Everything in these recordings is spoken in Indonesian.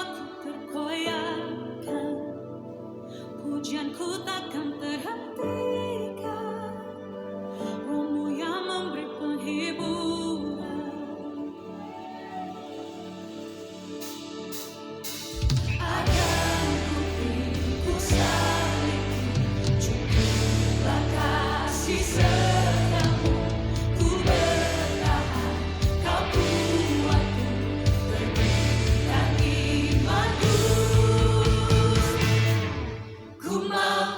jiwaku terkoyakkan, pujianku takkan terhentikan, Rohmu yang memberi penghiburan. Akan ku salibku, cukuplah kasih serta-Mu, ku bertahan, Kau kuatku, terbitkan imanku. Ku mau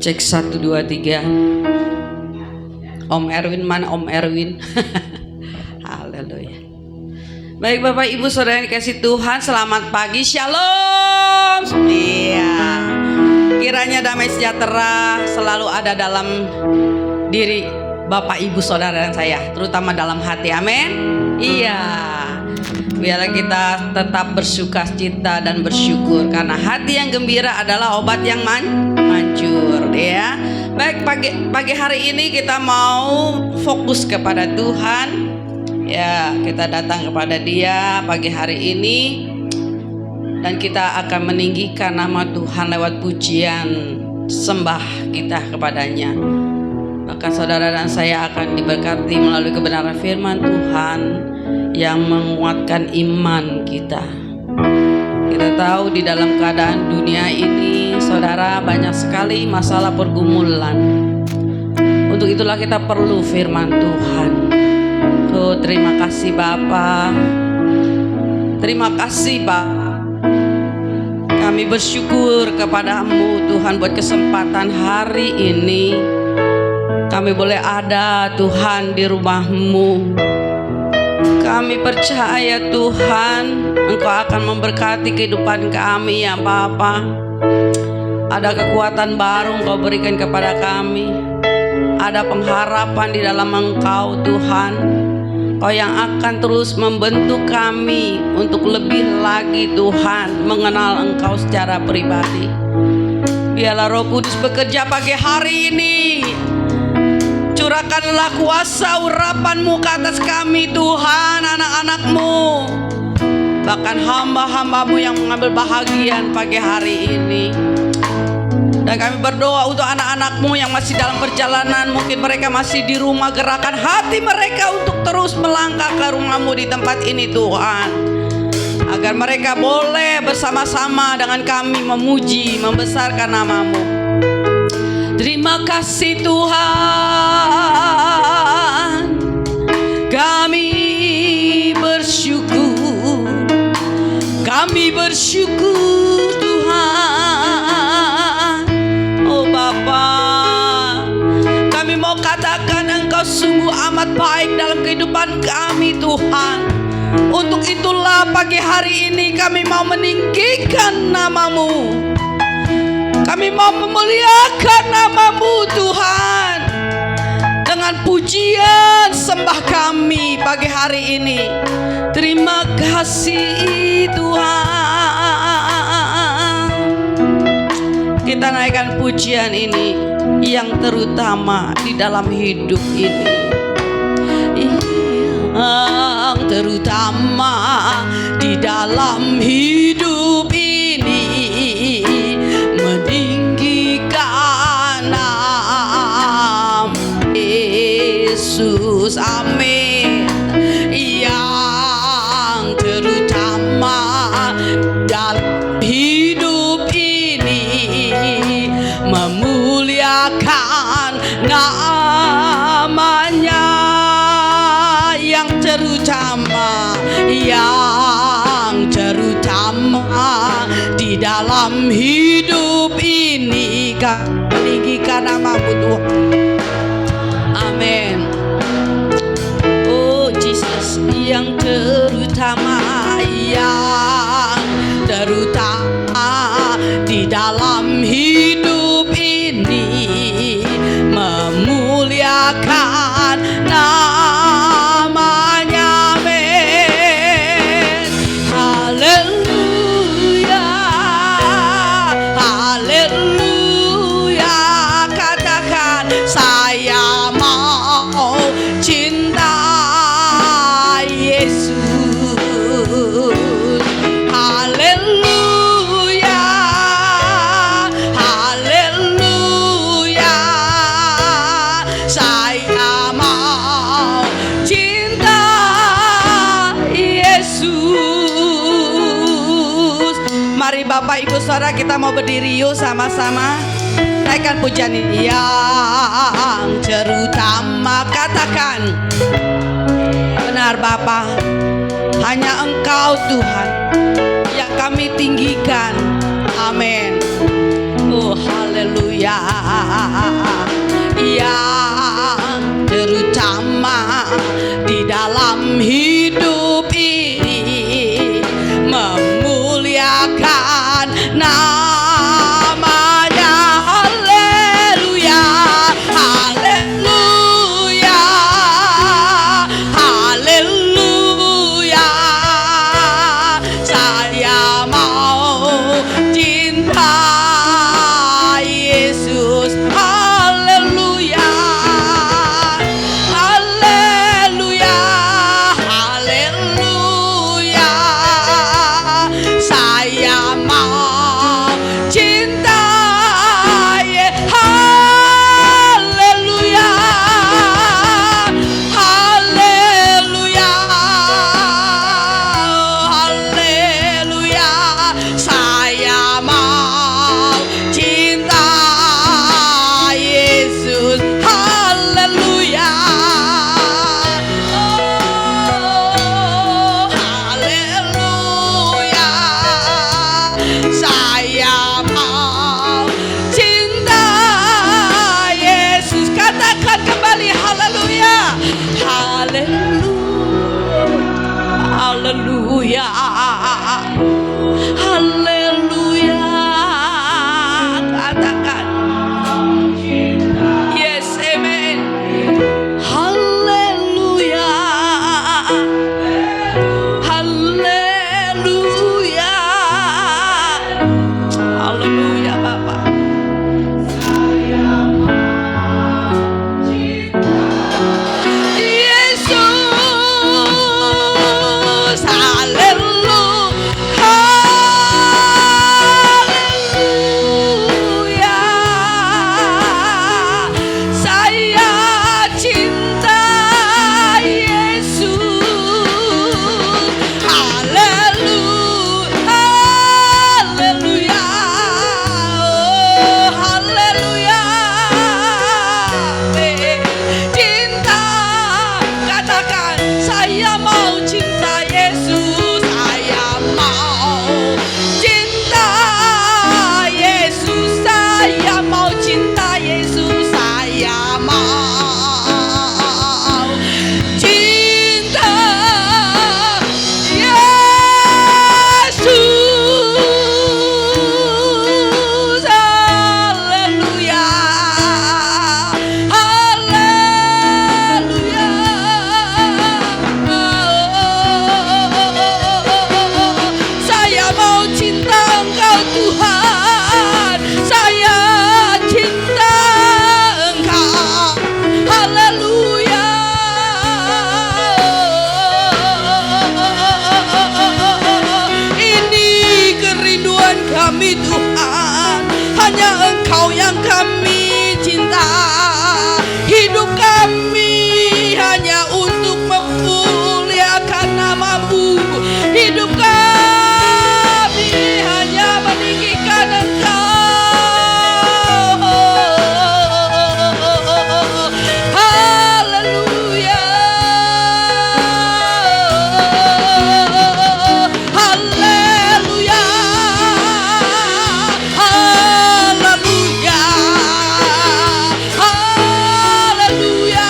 Cek 1 2 3. Om Erwin mana Om Erwin? Haleluya. Baik Bapak Ibu Saudara yang dikasih Tuhan, selamat pagi, Shalom. Iya. Kiranya damai sejahtera selalu ada dalam diri Bapak Ibu Saudara dan saya, terutama dalam hati. Amin. Iya. Biarlah kita tetap bersukacita dan bersyukur, karena hati yang gembira adalah obat yang manjur, ya. Baik, pagi hari ini kita mau fokus kepada Tuhan. Ya, kita datang kepada Dia pagi hari ini dan kita akan meninggikan nama Tuhan lewat pujian sembah kita kepadanya. Bahkan saudara dan saya akan diberkati melalui kebenaran firman Tuhan yang menguatkan iman kita. Kita tahu di dalam keadaan dunia ini, saudara, banyak sekali masalah pergumulan. Untuk itulah kita perlu firman Tuhan. Oh, terima kasih Bapa. Terima kasih Bapa. Kami bersyukur kepadamu Tuhan buat kesempatan hari ini. Kami boleh ada Tuhan di rumah-Mu. Kami percaya Tuhan, Engkau akan memberkati kehidupan kami ya Bapa. Ada kekuatan baru Engkau berikan kepada kami. Ada pengharapan di dalam Engkau Tuhan. Engkau yang akan terus membentuk kami untuk lebih lagi Tuhan mengenal Engkau secara pribadi. Biarlah Roh Kudus bekerja pagi hari ini. Curahkanlah kuasa urapan-Mu ke atas kami Tuhan, anak-anak-Mu, bahkan hamba-hamba-Mu yang mengambil bahagian pagi hari ini. Dan kami berdoa untuk anak-anak-Mu yang masih dalam perjalanan, mungkin mereka masih di rumah, gerakan hati mereka untuk terus melangkah ke rumah-Mu di tempat ini Tuhan, agar mereka boleh bersama-sama dengan kami memuji, membesarkan nama-Mu. Terima kasih Tuhan, kami bersyukur Tuhan. Oh Bapa, kami mau katakan Engkau sungguh amat baik dalam kehidupan kami Tuhan. Untuk itulah pagi hari ini kami mau meninggikan nama-Mu. Kami mau memuliakan nama-Mu Tuhan dengan pujian sembah kami pagi hari ini. Terima kasih Tuhan. Kita naikkan pujian ini yang terutama di dalam hidup ini, yang terutama di dalam hidup ini, meninggikan nama Yesus, amin. Yang terutama dalam hidup ini, memuliakan namanya. Yang terutama di dalam hidup ini, meninggikan nama-Mu Tuhan, amin. Oh Jesus, yang terutama di dalam hidup ini, memuliakan namanya, amin. Haleluya, haleluya. Katakan, saya mau cinta Yesus. Haleluya, haleluya. Saya mau cinta Yesus. Mari Bapak Ibu Saudara, kita mau berdiri yuk sama-sama. Naikkan pujian ini. Yang terutama, katakan, benar Bapa, hanya Engkau Tuhan yang kami tinggikan, amin. Oh haleluya. haleluya. Yang terutama di dalam hidup ini memuliakan namanya. Haleluya, haleluya, haleluya. Saya mau cinta Yesus. Haleluya, haleluya, haleluya. Saya mau cinta haleluya, haleluya, haleluya. Saya mau cinta Yesus. Haleluya, oh, haleluya. Saya mau cinta Yesus. Katakan kembali haleluya, haleluya, haleluya, haleluya. Katakan yes, amen. Haleluya, haleluya, haleluya Bapak. Yesus, haleluya, haleluya. Saya cinta Yesus. Haleluya, haleluya, oh, haleluya. Cinta, katakan saya mau cinta Yesus. Saya mau cinta Yesus. Saya mau cinta Yesus. Saya mau cinta Yesus. Haleluya, haleluya. Saya mau cinta Engkau Tuhan. Saya cinta Engkau. Haleluya. Ini kerinduan kami Tuhan. Hanya Engkau yang kami cinta. Hidup kami hanya untuk memuliakan nama-Mu. Hidup kami hanya meninggikan Engkau. Haleluya, haleluya, haleluya, haleluya.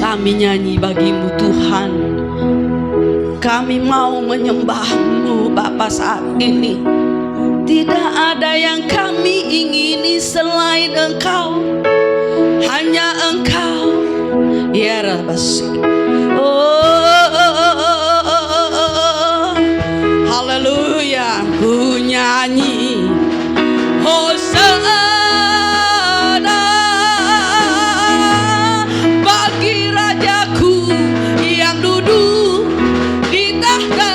Kami nyanyi bagimu Tuhan. Kami mau menyembahmu Bapa saat ini. Tidak ada yang kami ingini selain Engkau. Hanya Engkau. Ya Rabbas. Oh, haleluya. Ku nyanyi Hosana bagi Rajaku yang duduk di tahta.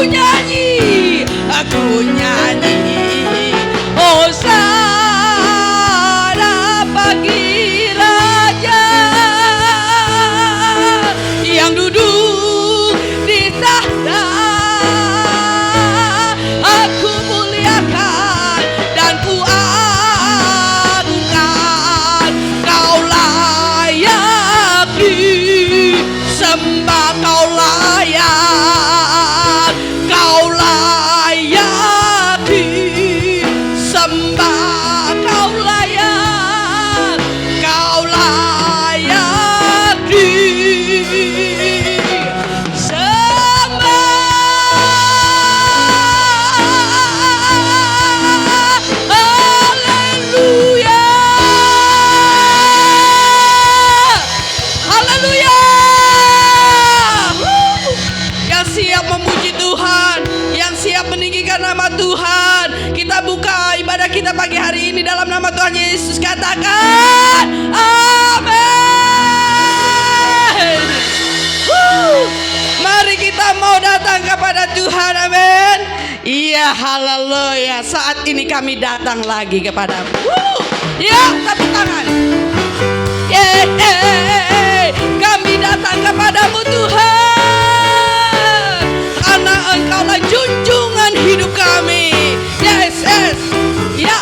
nyanyi, Hosana bagi Raja yang duduk di tahta. Aku muliakan dan ku agungkan, Kau layak disembah, Kau layak disembah, Kau layak Haleluya, haleluya. Yang siap memuji Tuhan, yang siap meninggikan nama Tuhan, kita buka ibadah kita pagi hari ini dalam nama Tuhan Yesus. Katakan amin. Mari kita mau datang kepada Tuhan, amin. Iya, haleluya. Saat ini kami datang lagi kepadamu. Ya, tepuk tangan. Kami datang kepadamu Tuhan, karena Engkaulah junjungan hidup kami. Yes, yes. Ya.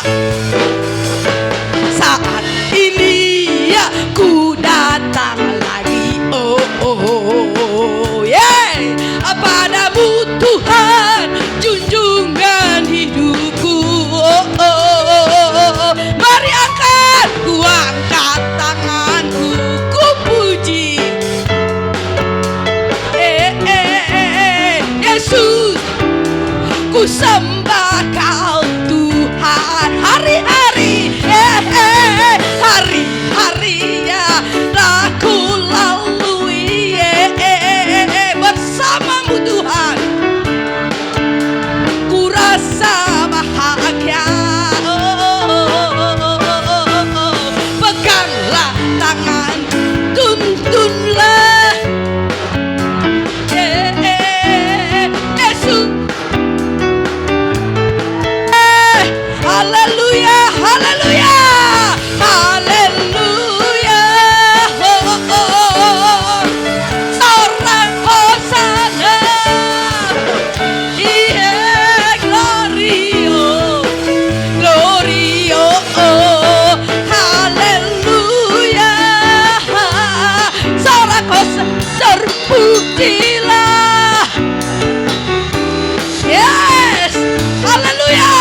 Saat ini ya ku datang lagi. Oh, oh, oh. Yeah. Padamu Tuhan, junjungan hidupku. Oh, oh, oh. Mari angkat, ku angkat tanganku, ku puji. Yesus, ku sembah Kau Tuhan. Hari-hari, hari-harinya telah ku lalui bersamamu Tuhan. Ku rasa bahagia. Peganglah tangan, tuntunlah. Yesus. Haleluya, haleluya, haleluya. Sorak Hosana. Yeah, glorio, glorio. Haleluya. Sorak Hosana, terpujilah. Yes, haleluya.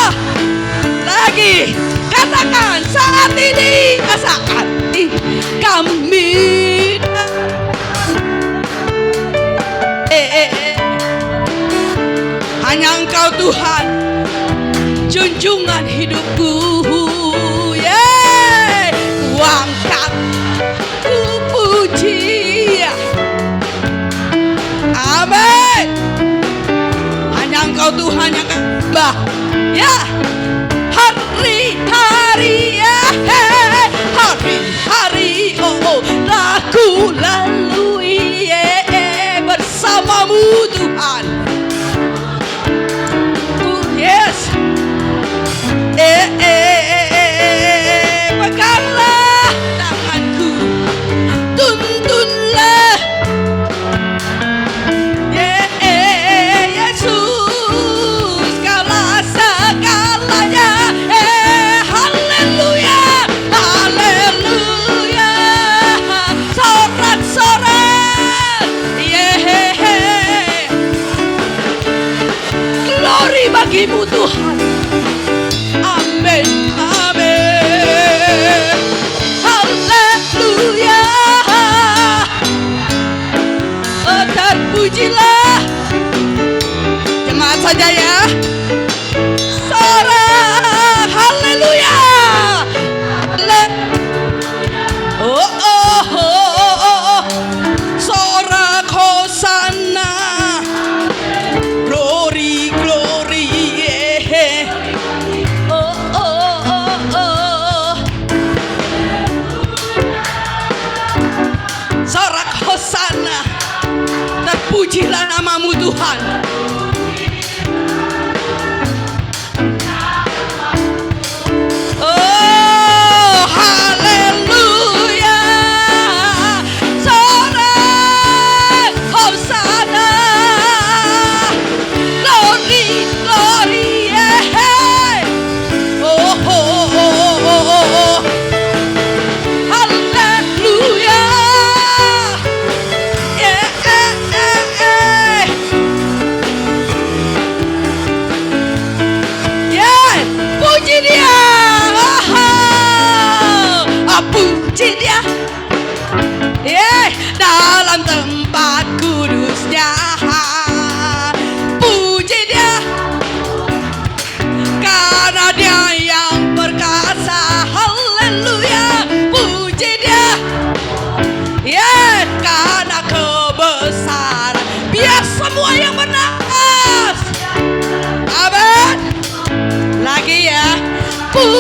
Lagi katakan saat ini kami hanya Engkau Tuhan, junjungan hidupku. Yeah, ku angkat, ku puji. Amin. Hanya Engkau Tuhan yang sembah. Ya. Hari-hari, hari-hari, aku lalui bersamamu Tuhan. Yes.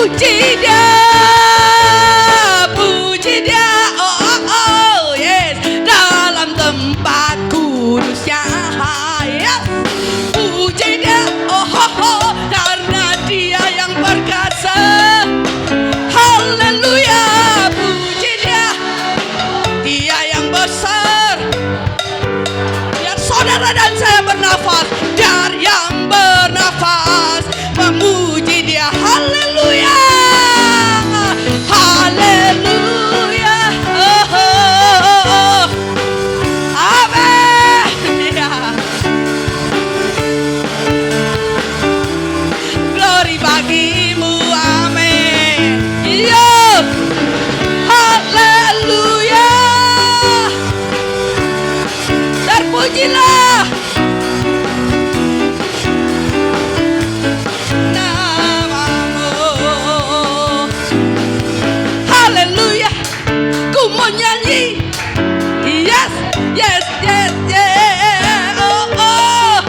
puji dia, puji dia, oh oh oh yes, dalam tempat kudusnya, yes. Puji dia, oh oh oh, karena dia yang perkasa, haleluya. Puji dia, dia yang besar. Biar saudara dan saya bernafas, biar yang bernafas memuji dia, haleluya, haleluya, oh, oh, oh, oh. Amin, ya. Glory bagimu, amin, iya, haleluya, terpujilah menyanyi, yes, yes, yes, yes, oh, oh,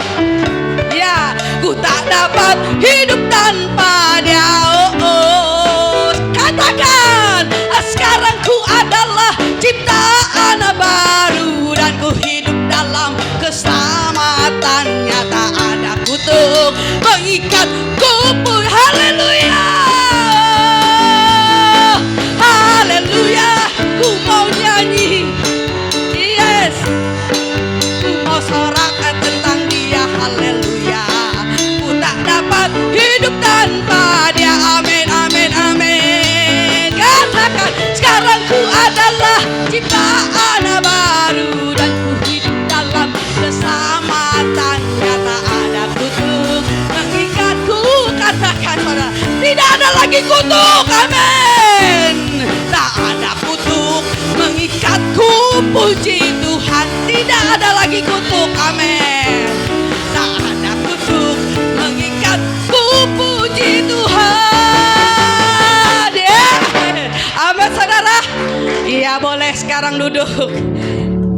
ya, ku tak dapat hidup tanpa dia, oh, oh, katakan, sekarang ku adalah ciptaan baru dan ku hidup dalam keselamatannya, tak ada kutuk mengikat ku pun, haleluya, haleluya. Ku mau nyanyi, yes, ku mau sorakan tentang dia, haleluya. Ku tak dapat hidup tanpa dia, amin, amin, amin. Katakan, sekarang ku adalah ciptaan baru dan ku hidup dalam keselamatannya, tak ada kutuk mengikatku. Katakan saudara, tidak ada lagi kutuk, amin. Tak ada kutuk mengikatku, puji Tuhan. Tidak ada lagi kutuk, amin. Tak ada kutuk mengikatku, puji Tuhan, yeah. Amin saudara. Iya, boleh sekarang duduk.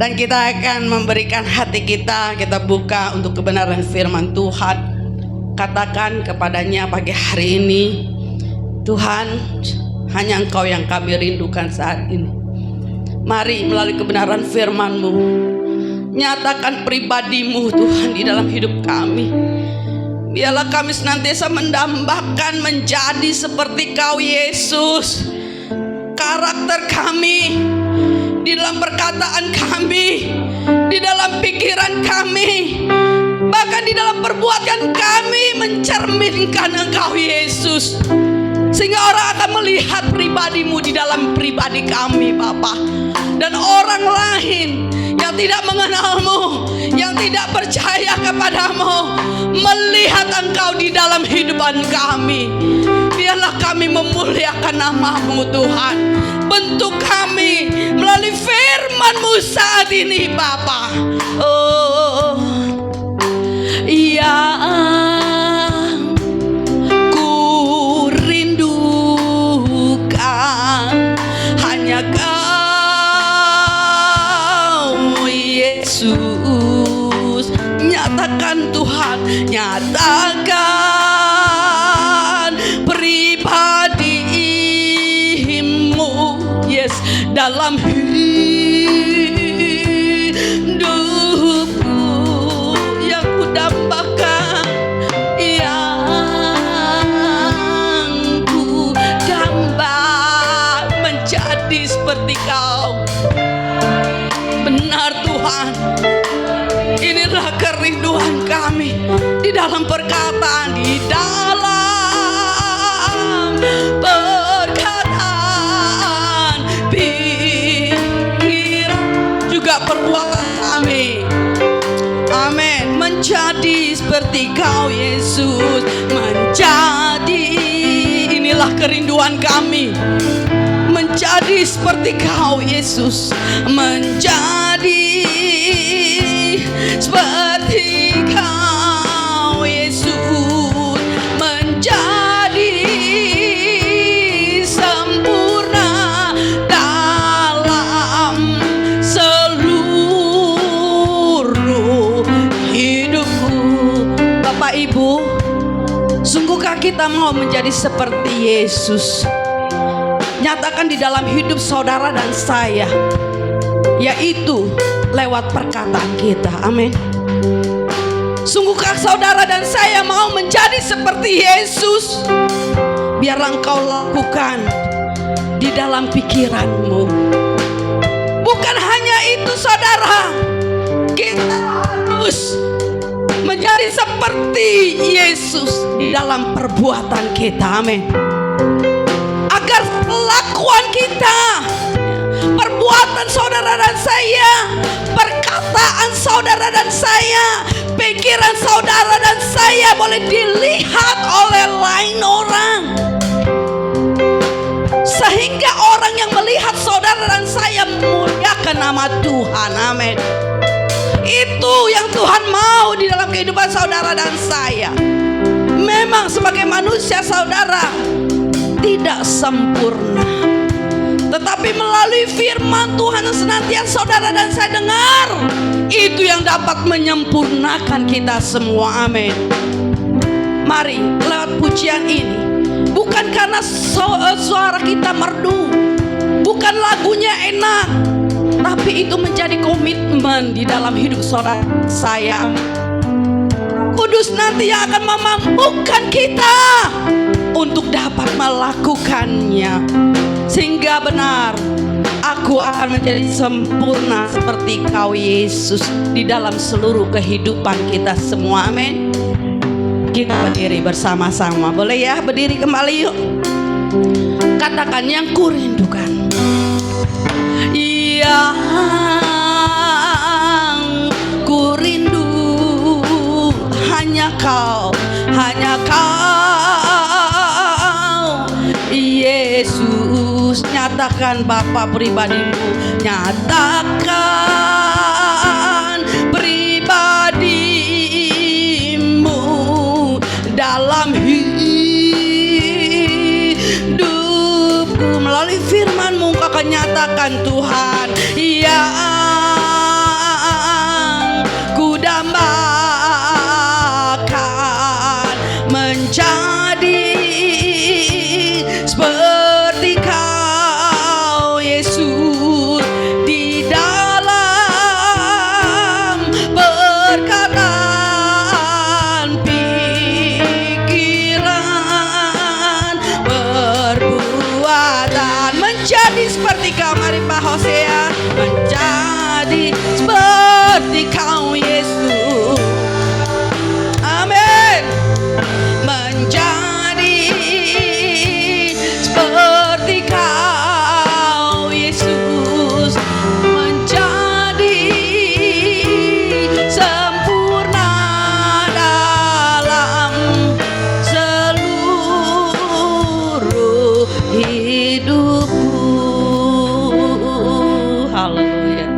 Dan kita akan memberikan hati kita buka untuk kebenaran firman Tuhan. Katakan kepadanya pagi hari ini, Tuhan, hanya Engkau yang kami rindukan saat ini. Mari melalui kebenaran firman-Mu, nyatakan pribadi-Mu Tuhan di dalam hidup kami. Biarlah kami senantiasa mendambakan menjadi seperti Kau Yesus. Karakter kami, di dalam perkataan kami, di dalam pikiran kami, bahkan di dalam perbuatan kami mencerminkan Engkau Yesus. Sehingga orang akan melihat pribadi-Mu di dalam pribadi kami, Bapa. Dan orang lain yang tidak mengenal-Mu, yang tidak percaya kepadamu, melihat Engkau di dalam kehidupan kami. Biarlah kami memuliakan nama-Mu Tuhan. Bentuk kami melalui firman-Mu saat ini, Bapa. Oh, iya, hanya Kau Yesus. Nyatakan Tuhan, nyatakan pribadi-Mu, yes, dalam hidupku yang ku dambakan, yang ku dambakan menjadi seperti Kau. Benar Tuhan, inilah kerinduan kami di dalam perkataan, di dalam perkataan, pikiran juga perbuatan kami. Amin. Menjadi seperti Kau Yesus, menjadi, inilah kerinduan kami. Menjadi seperti Kau Yesus, menjadi seperti Kau Yesus, menjadi sempurna dalam seluruh hidupku. Bapak Ibu, sungguh Sungguhkah kita mau menjadi seperti Yesus? Nyatakan di dalam hidup saudara dan saya, yaitu lewat perkataan kita. Amin. Sungguhkah saudara dan saya mau menjadi seperti Yesus? Biarlah engkau lakukan di dalam pikiranmu. Bukan hanya itu saudara, kita harus menjadi seperti Yesus di dalam perbuatan kita. Amin. Agar kelakuan kita, perbuatan saudara dan saya, perkataan saudara dan saya, pikiran saudara dan saya boleh dilihat oleh lain orang, sehingga orang yang melihat saudara dan saya memuliakan nama Tuhan. Amin. Itu yang Tuhan mau di dalam kehidupan saudara dan saya. Memang sebagai manusia saudara tidak sempurna, tetapi melalui firman Tuhan yang senantiasa saudara dan saya dengar, itu yang dapat menyempurnakan kita semua. Amin. Mari lewat pujian ini, bukan karena suara kita merdu, bukan lagunya enak, tapi itu menjadi komitmen di dalam hidup saudara saya. Kudus nanti yang akan memampukan kita untuk dapat melakukannya, sehingga benar aku akan menjadi sempurna seperti Kau Yesus di dalam seluruh kehidupan kita semua. Amin. Kita berdiri bersama-sama, boleh ya? Berdiri kembali yuk. Katakan yang kurindukan, yang kurindu hanya Kau, hanya Kau Yesus. Nyatakan Bapa pribadimu, nyatakan pribadimu dalam hidupku. Melalui firman-Mu Kau akan nyatakan Tuhan, yang ku dambakan menjadi seperti Kau Yesus di dalam perkataan, pikiran, perbuatan, menjadi seperti Kau. Mari Pak Hosea, menjadi seperti Kau Yesus. Amin. Menjadi seperti Kau Yesus, menjadi sempurna dalam seluruh hidupku. Haleluya.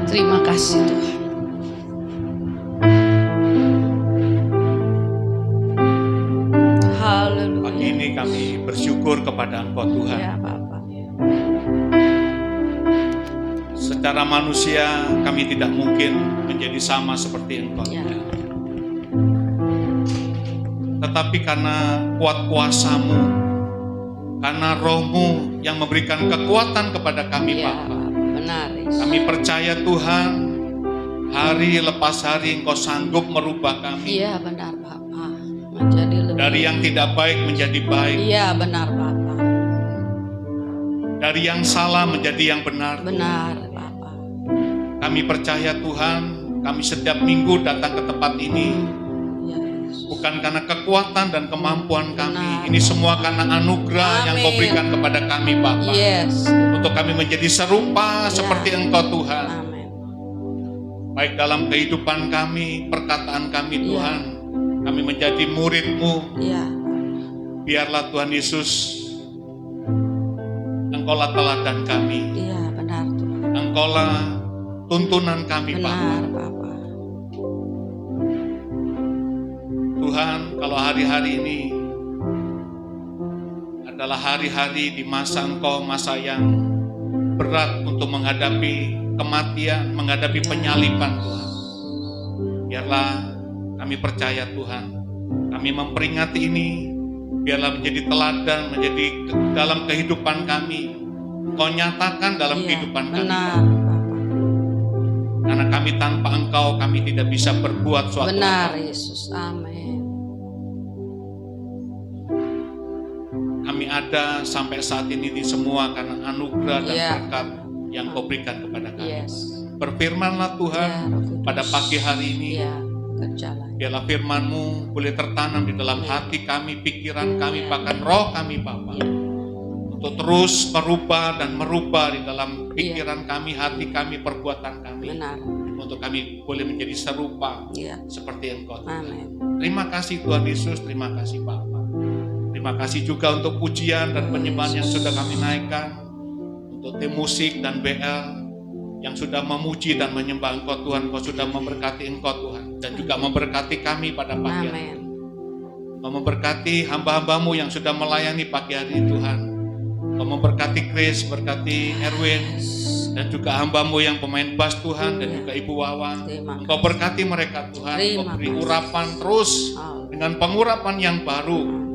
Terima kasih Tuhan. Haleluya. Pagi ini kami bersyukur kepada Engkau Tuhan. Ya Bapak. Secara manusia kami tidak mungkin menjadi sama seperti Engkau Ya. Tuhan. Tetapi karena kuat kuasa-Mu, karena Roh-Mu yang memberikan kekuatan kepada kami Ya, Bapa, benar. Yesus. kami percaya Tuhan, hari lepas hari Engkau sanggup merubah kami. Iya benar Bapak. Menjadi lebih. Dari yang tidak baik menjadi baik, Iya benar Bapak. dari yang salah menjadi yang benar. Benar Bapak. Kami percaya Tuhan, kami setiap minggu datang ke tempat ini Ya Yesus. bukan karena kekuatan dan kemampuan kami. Benar. Ini semua karena anugerah yang Kau Amin. berikan kepada kami Bapa. Yes. Untuk kami menjadi serupa Ya. seperti Engkau Tuhan. Amin. Baik dalam kehidupan kami, perkataan kami Ya. Tuhan. Kami menjadi murid-Mu. Iya. Biarlah Tuhan Yesus, Engkaulah teladan kami. Iya benar Tuhan. Engkaulah tuntunan kami Bapa. Benar Bapak. Tuhan, kalau hari-hari ini adalah hari-hari di masa Engkau, masa yang berat untuk menghadapi kematian, menghadapi penyaliban Tuhan. Biarlah kami percaya Tuhan, Kami memperingati ini, biarlah menjadi teladan, menjadi dalam kehidupan kami. Engkau nyatakan dalam kehidupan kami. Benar, Bapak. Karena kami tanpa Engkau, kami tidak bisa berbuat suatu Benar, apa. Yesus. Amin. Kami ada sampai saat ini semua karena anugerah dan Iya. berkat yang Kau berikan kepada kami. Yes. Berfirmanlah Tuhan Ya, Roh Kudus. pada pagi hari ini. Ya, kerjalah. Biarlah firman-Mu boleh tertanam di dalam hati kami, pikiran kami, bahkan roh kami Bapa. Ya. Untuk terus merubah dan merubah di dalam pikiran kami, hati kami, perbuatan kami. Benar. Untuk kami boleh menjadi serupa Ya. seperti Engkau. Amin. Terima kasih Tuhan Yesus, terima kasih Bapa. Terima kasih juga untuk pujian dan penyembahan yang sudah kami naikkan. Untuk tim musik dan BL yang sudah memuji dan menyembah Engkau Tuhan. Engkau sudah memberkati Engkau Tuhan. Dan juga memberkati kami pada pagi hari. Amin. Engkau memberkati hamba-hambamu yang sudah melayani pagi hari ini Tuhan. Engkau memberkati Chris, berkati Erwin, dan juga hamba-Mu yang pemain bass Tuhan, dan juga Ibu Wawa. Terima Engkau berkati mereka Tuhan. Engkau Terima beri kasih. urapan terus dengan pengurapan yang baru.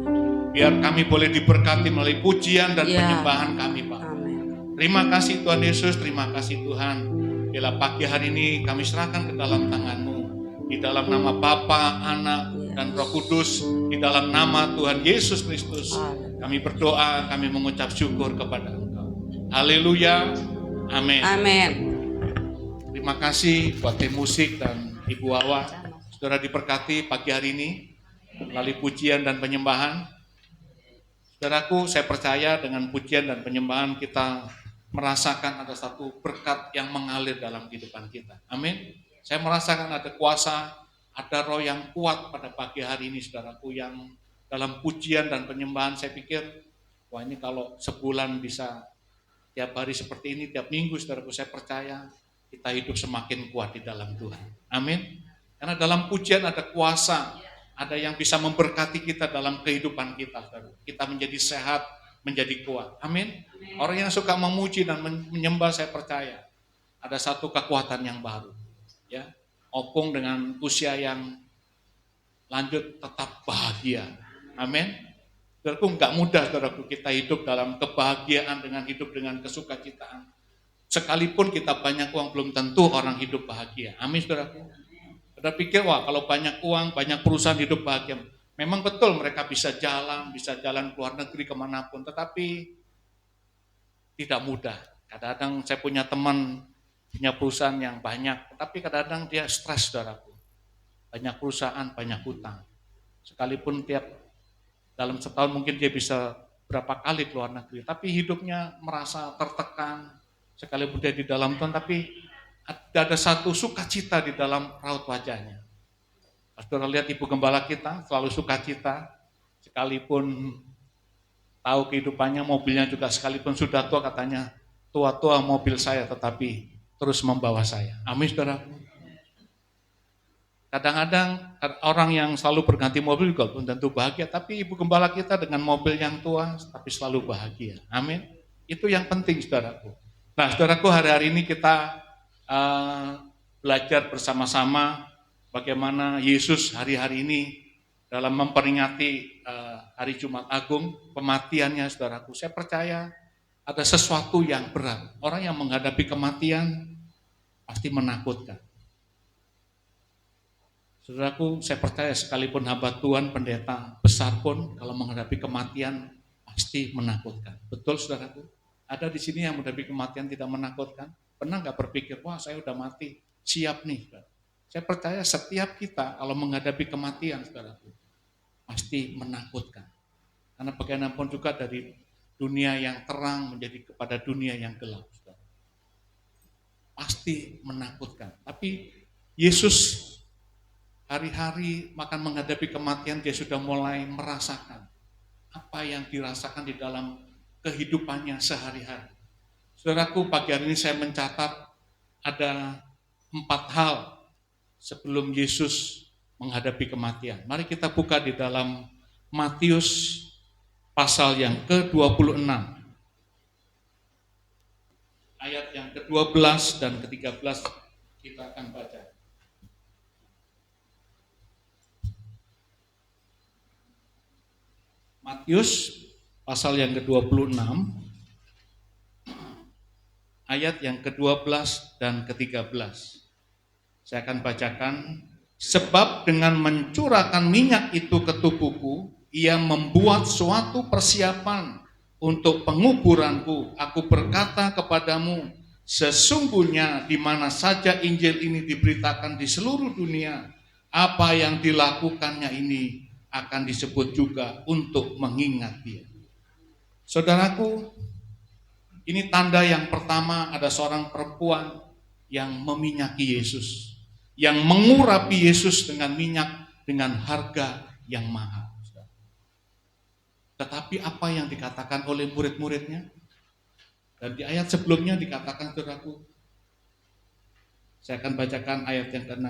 Biar kami boleh diberkati melalui pujian dan Ya. penyembahan kami Pak. Amin. Terima kasih Tuhan Yesus, terima kasih Tuhan. Bila pagi hari ini kami serahkan ke dalam tangan-Mu. Di dalam nama Bapa, Anak, dan Roh Kudus. Di dalam nama Tuhan Yesus Kristus. Kami berdoa, kami mengucap syukur kepada Engkau. Haleluya. Amin. Amin. Terima kasih buat tim musik dan Ibu Wawa. Saudara diberkati pagi hari ini melalui pujian dan penyembahan. Saudaraku, saya percaya dengan pujian dan penyembahan kita merasakan ada satu berkat yang mengalir dalam kehidupan kita. Amin. Saya merasakan ada kuasa, ada roh yang kuat pada pagi hari ini, saudaraku, yang dalam pujian dan penyembahan saya pikir, wah ini kalau sebulan bisa tiap hari seperti ini, tiap minggu, saudaraku, saya percaya kita hidup semakin kuat di dalam Tuhan. Amin. Karena dalam pujian ada kuasa, ada yang bisa memberkati kita dalam kehidupan kita. Kita menjadi sehat, menjadi kuat. Amin. Orang yang suka memuji dan menyembah, saya percaya ada satu kekuatan yang baru. Ya, Opung dengan usia yang lanjut tetap bahagia. Amin. Saudaraku, enggak mudah saudaraku kita hidup dalam kebahagiaan dengan hidup dengan kesukacitaan. Sekalipun kita banyak uang, belum tentu orang hidup bahagia. Amin, saudaraku. Saudara pikir, wah kalau banyak uang, banyak perusahaan hidup bahagia. Memang betul mereka bisa jalan ke luar negeri kemanapun, tetapi tidak mudah. Kadang-kadang saya punya teman, punya perusahaan yang banyak, tetapi kadang-kadang dia stres, saudaraku. Banyak perusahaan, banyak hutang. Sekalipun dalam setahun mungkin dia bisa berapa kali ke luar negeri, tapi hidupnya merasa tertekan, sekalipun dia di dalam Tuhan, tapi ada satu sukacita di dalam raut wajahnya. Saudara lihat Ibu Gembala kita selalu sukacita, sekalipun tahu kehidupannya, mobilnya juga sekalipun sudah tua, katanya tua-tua mobil saya tetapi terus membawa saya. Amin, saudara. Kadang-kadang orang yang selalu berganti mobil juga belum tentu bahagia, tapi Ibu Gembala kita dengan mobil yang tua tapi selalu bahagia. Amin. Itu yang penting, saudaraku. Nah, saudaraku, hari-hari ini kita belajar bersama-sama bagaimana Yesus hari-hari ini dalam memperingati hari Jumat Agung, kematiannya, saudaraku. Saya percaya ada sesuatu yang berat. Orang yang menghadapi kematian pasti menakutkan. Saudaraku, saya percaya sekalipun hamba Tuhan, pendeta besar pun, kalau menghadapi kematian pasti menakutkan. Betul, saudaraku? Ada di sini yang menghadapi kematian tidak menakutkan? Pernah nggak berpikir, wah saya udah mati, siap nih. Saya percaya setiap kita kalau menghadapi kematian, saudaraku, pasti menakutkan. Karena bagaimanapun juga dari dunia yang terang menjadi kepada dunia yang gelap, saudara. Pasti menakutkan. Tapi Yesus hari-hari makan menghadapi kematian, dia sudah mulai merasakan apa yang dirasakan di dalam kehidupannya sehari-hari. Saudaraku, pagi hari ini saya mencatat ada 4 hal sebelum Yesus menghadapi kematian. Mari kita buka di dalam Matius pasal yang ke-26. Ayat yang ke-12 dan ke-13 kita akan baca. Matius pasal yang ke-26 ayat yang ke-12 dan ke-13. Saya akan bacakan. Sebab dengan mencurahkan minyak itu ke tubuhku, ia membuat suatu persiapan untuk penguburanku. Aku berkata kepadamu, sesungguhnya di mana saja Injil ini diberitakan di seluruh dunia, apa yang dilakukannya ini akan disebut juga untuk mengingat dia. Saudaraku, ini tanda yang pertama, ada seorang perempuan yang meminyaki Yesus, yang mengurapi Yesus dengan minyak dengan harga yang mahal. Tetapi apa yang dikatakan oleh murid-muridnya? Dan di ayat sebelumnya dikatakan, saudaraku, saya akan bacakan ayat yang ke-6.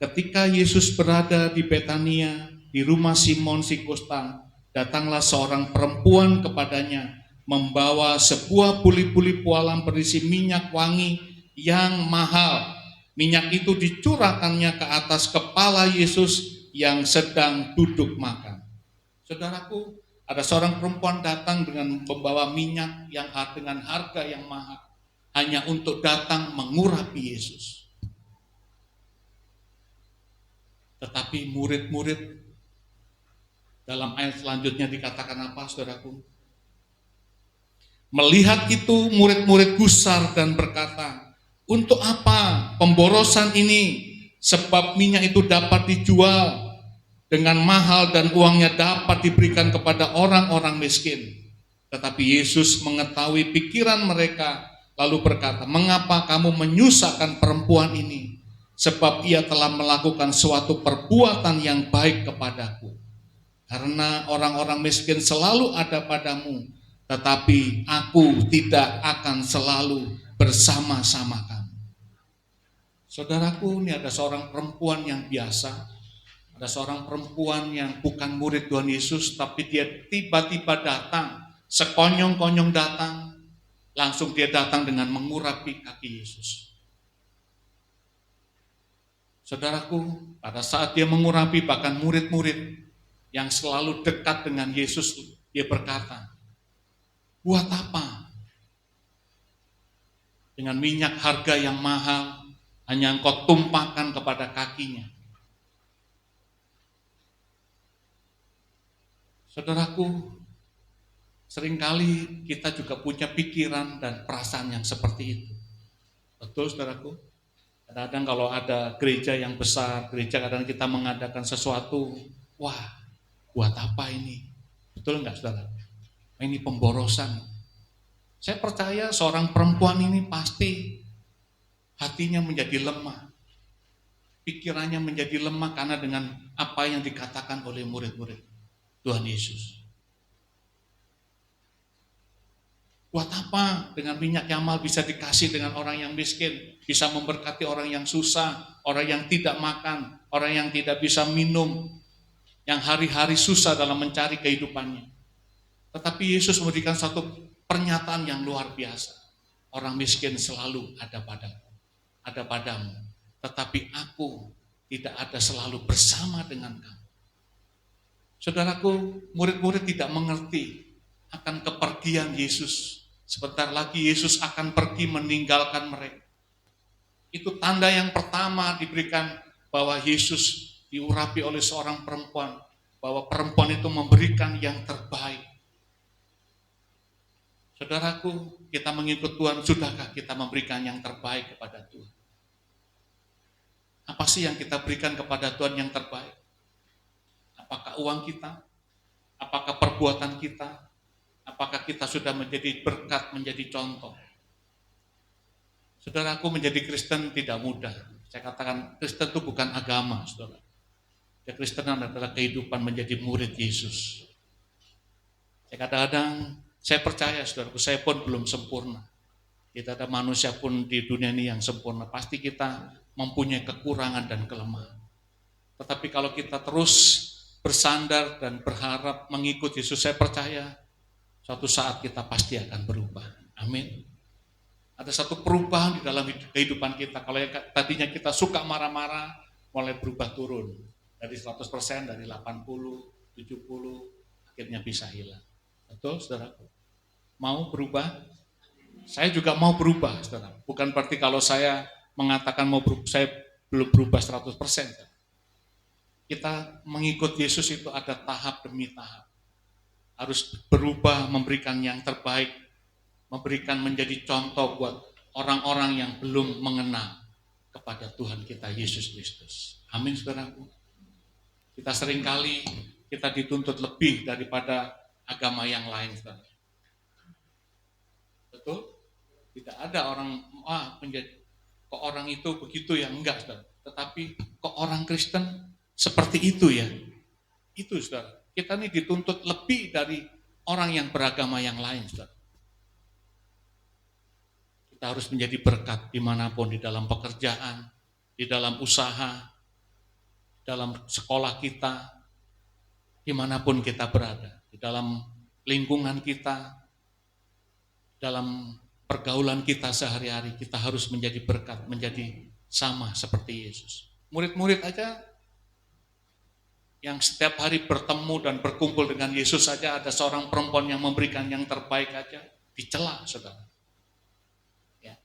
Ketika Yesus berada di Betania, di rumah Simon si Kusta, datanglah seorang perempuan kepadanya, membawa sebuah buli-buli pualam berisi minyak wangi yang mahal. Minyak itu dicurahkannya ke atas kepala Yesus yang sedang duduk makan. Saudaraku, ada seorang perempuan datang dengan membawa minyak yang dengan harga yang mahal, hanya untuk datang mengurapi Yesus. Tetapi murid-murid, dalam ayat selanjutnya dikatakan apa, saudaraku? Melihat itu murid-murid gusar dan berkata, untuk apa pemborosan ini? Sebab minyak itu dapat dijual dengan mahal dan uangnya dapat diberikan kepada orang-orang miskin. Tetapi Yesus mengetahui pikiran mereka, lalu berkata, mengapa kamu menyusahkan perempuan ini? Sebab ia telah melakukan suatu perbuatan yang baik kepadaku. Karena orang-orang miskin selalu ada padamu, tetapi aku tidak akan selalu bersama-sama kamu. Saudaraku, ini ada seorang perempuan yang biasa, ada seorang perempuan yang bukan murid Tuhan Yesus, tapi dia tiba-tiba datang, sekonyong-konyong datang, langsung dia datang dengan mengurapi kaki Yesus. Saudaraku, pada saat dia mengurapi bahkan murid-murid yang selalu dekat dengan Yesus, dia berkata, buat apa? Dengan minyak harga yang mahal, hanya engkau tumpahkan kepada kakinya. Saudaraku, seringkali kita juga punya pikiran dan perasaan yang seperti itu. Betul, saudaraku? Kadang-kadang kalau ada gereja yang besar, gereja kadang kita mengadakan sesuatu, wah, buat apa ini? Betul enggak, saudara? Ini pemborosan. Saya percaya seorang perempuan ini pasti hatinya menjadi lemah. Pikirannya menjadi lemah karena dengan apa yang dikatakan oleh murid-murid Tuhan Yesus. Buat apa dengan minyak yang mahal bisa dikasih dengan orang yang miskin, bisa memberkati orang yang susah, orang yang tidak makan, orang yang tidak bisa minum, yang hari-hari susah dalam mencari kehidupannya. Tetapi Yesus memberikan satu pernyataan yang luar biasa. Orang miskin selalu ada padamu, tetapi aku tidak ada selalu bersama dengan kamu. Saudaraku, murid-murid tidak mengerti akan kepergian Yesus. Sebentar lagi Yesus akan pergi meninggalkan mereka. Itu tanda yang pertama diberikan bahwa Yesus diurapi oleh seorang perempuan, bahwa perempuan itu memberikan yang terbaik. Saudaraku, kita mengikut Tuhan, sudahkah kita memberikan yang terbaik kepada Tuhan? Apa sih yang kita berikan kepada Tuhan yang terbaik? Apakah uang kita? Apakah perbuatan kita? Apakah kita sudah menjadi berkat, menjadi contoh? Saudaraku, menjadi Kristen tidak mudah. Saya katakan Kristen itu bukan agama, saudara. Kekristenan adalah kehidupan menjadi murid Yesus. Kadang-kadang saya percaya, saudaraku, saya pun belum sempurna. Tidak ada manusia pun di dunia ini yang sempurna. Pasti kita mempunyai kekurangan dan kelemahan. Tetapi kalau kita terus bersandar dan berharap mengikut Yesus, saya percaya suatu saat kita pasti akan berubah. Amin. Ada satu perubahan di dalam kehidupan kita. Kalau tadinya kita suka marah-marah, mulai berubah turun. Dari 100%, dari 80, 70, akhirnya bisa hilang. Betul, saudaraku? Mau berubah? Saya juga mau berubah, saudara. Bukan berarti kalau saya mengatakan mau berubah, saya belum berubah 100%. Kita mengikut Yesus itu ada tahap demi tahap. Harus berubah, memberikan yang terbaik, memberikan menjadi contoh buat orang-orang yang belum mengenal kepada Tuhan kita Yesus Kristus. Amin, saudaraku. Kita seringkali kita dituntut lebih daripada agama yang lain, saudara. Betul? Tidak ada orang menjadi kok orang itu begitu ya, enggak, saudara. Tetapi kok orang Kristen seperti itu ya. Itu, saudara. Kita ini dituntut lebih dari orang yang beragama yang lain, saudara. Kita harus menjadi berkat dimanapun, di dalam pekerjaan, di dalam usaha, dalam sekolah kita, dimanapun kita berada, di dalam lingkungan kita, dalam pergaulan kita sehari-hari, kita harus menjadi berkat, menjadi sama seperti Yesus. Murid-murid aja yang setiap hari bertemu dan berkumpul dengan Yesus saja, ada seorang perempuan yang memberikan yang terbaik aja, dicela, saudara. Ya.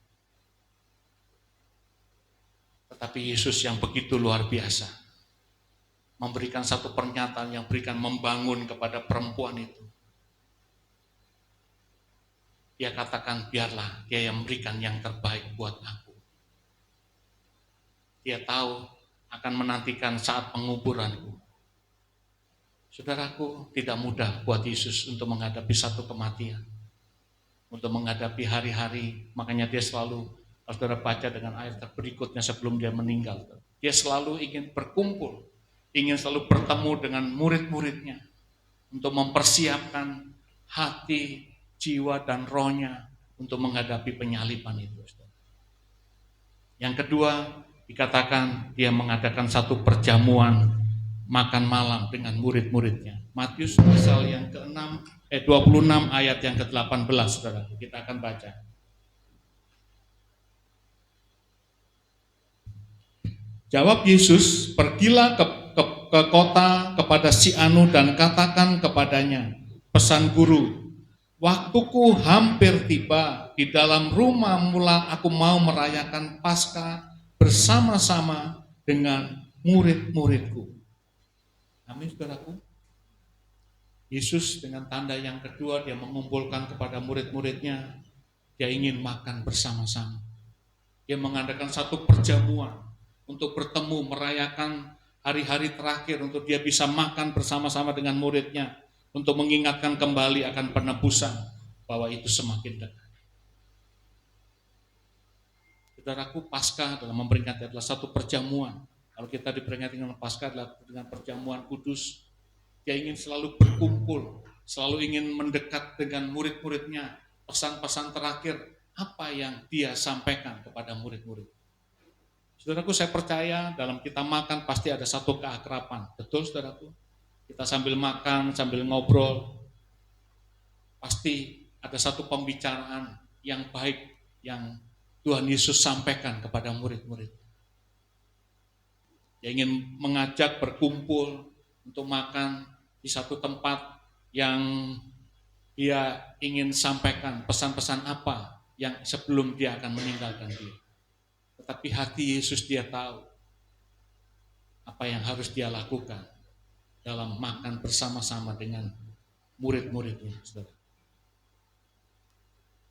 Tetapi Yesus yang begitu luar biasa, memberikan satu pernyataan yang berikan membangun kepada perempuan itu. Dia katakan, biarlah dia yang memberikan yang terbaik buat aku. Dia tahu akan menantikan saat penguburanku. Saudaraku, tidak mudah buat Yesus untuk menghadapi satu kematian, untuk menghadapi hari-hari. Makanya dia selalu, kalau saudara baca dengan ayat berikutnya sebelum dia meninggal, dia selalu ingin berkumpul, ingin selalu bertemu dengan murid-muridnya untuk mempersiapkan hati, jiwa, dan rohnya untuk menghadapi penyaliban itu. Yang kedua, dikatakan dia mengadakan satu perjamuan makan malam dengan murid-muridnya. Matius pasal yang ke-6, 26 ayat yang ke-18, saudara. Kita akan baca. Jawab Yesus, pergilah ke kota kepada si Anu dan katakan kepadanya, pesan guru, waktuku hampir tiba, di dalam rumah mula aku mau merayakan Paskah bersama-sama dengan murid-muridku. Amin, saudaraku. Yesus dengan tanda yang kedua, dia mengumpulkan kepada murid-muridnya, dia ingin makan bersama-sama. Dia mengadakan satu perjamuan untuk bertemu, merayakan hari-hari terakhir untuk dia bisa makan bersama-sama dengan muridnya, untuk mengingatkan kembali akan penebusan bahwa itu semakin dekat. Saudaraku, Paskah dalam memperingati adalah satu perjamuan. Kalau kita diperingati dengan Paskah adalah dengan perjamuan kudus. Dia ingin selalu berkumpul, selalu ingin mendekat dengan murid-muridnya. Pesan-pesan terakhir, apa yang dia sampaikan kepada murid-murid. Saudaraku, saya percaya dalam kita makan pasti ada satu keakraban. Betul, saudaraku? Kita sambil makan, sambil ngobrol, pasti ada satu pembicaraan yang baik yang Tuhan Yesus sampaikan kepada murid-murid. Dia ingin mengajak berkumpul untuk makan di satu tempat yang dia ingin sampaikan pesan-pesan apa yang sebelum dia akan meninggalkan dia. Tetapi hati Yesus dia tahu apa yang harus dia lakukan dalam makan bersama-sama dengan murid-muridnya.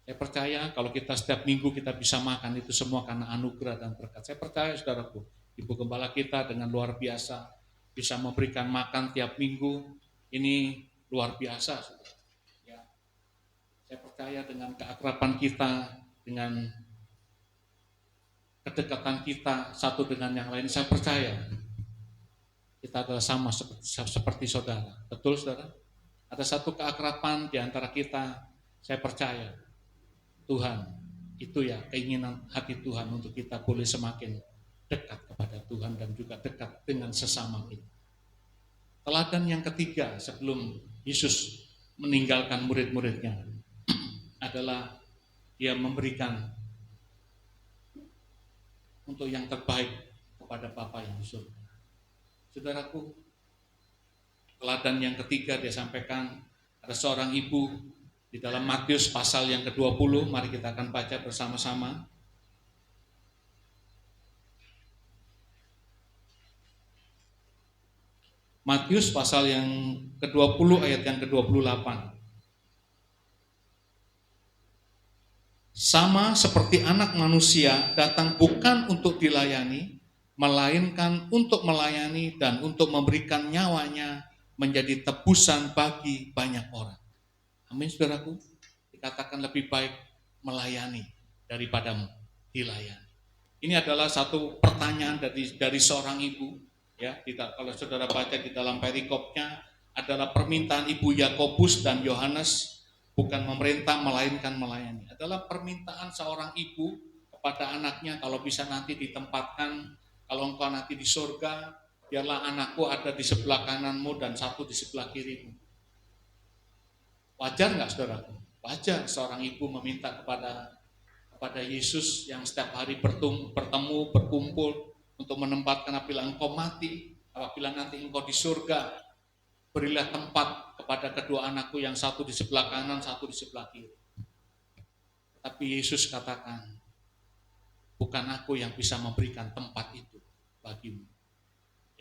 Saya percaya kalau kita setiap minggu kita bisa makan itu semua karena anugerah dan berkat. Saya percaya, saudaraku, Ibu Gembala kita dengan luar biasa bisa memberikan makan tiap minggu, ini luar biasa, saudara. Ya. Saya percaya dengan keakraban kita, dengan kedekatan kita satu dengan yang lain, saya percaya kita adalah sama seperti saudara. Betul, saudara? Ada satu keakraban di antara kita, saya percaya Tuhan, itu ya keinginan hati Tuhan untuk kita boleh semakin dekat kepada Tuhan dan juga dekat dengan sesama kita. Teladan yang ketiga sebelum Yesus meninggalkan murid-muridnya adalah dia memberikan untuk yang terbaik kepada Bapa yang di surga. Saudaraku, teladan yang ketiga dia sampaikan, ada seorang ibu di dalam Matius pasal yang ke-20, mari kita akan baca bersama-sama. Matius pasal yang ke-20 ayat yang ke-28. Sama seperti anak manusia datang bukan untuk dilayani, melainkan untuk melayani dan untuk memberikan nyawanya menjadi tebusan bagi banyak orang. Amin, saudaraku. Dikatakan lebih baik melayani daripada dilayani. Ini adalah satu pertanyaan dari seorang ibu. Ya, kalau saudara baca di dalam perikopnya adalah permintaan ibu Yakobus dan Yohanes, bukan memerintah melainkan melayani. Adalah permintaan seorang ibu kepada anaknya, kalau bisa nanti ditempatkan, kalau engkau nanti di surga, biarlah anakku ada di sebelah kananmu dan satu di sebelah kirimu. Wajar nggak, saudaraku? Wajar seorang ibu meminta kepada Yesus yang setiap hari bertemu, berkumpul untuk menempatkan apabila engkau mati, apabila nanti engkau di surga, berilah tempat kepada kedua anakku yang satu di sebelah kanan, satu di sebelah kiri. Tapi Yesus katakan, bukan aku yang bisa memberikan tempat itu bagimu.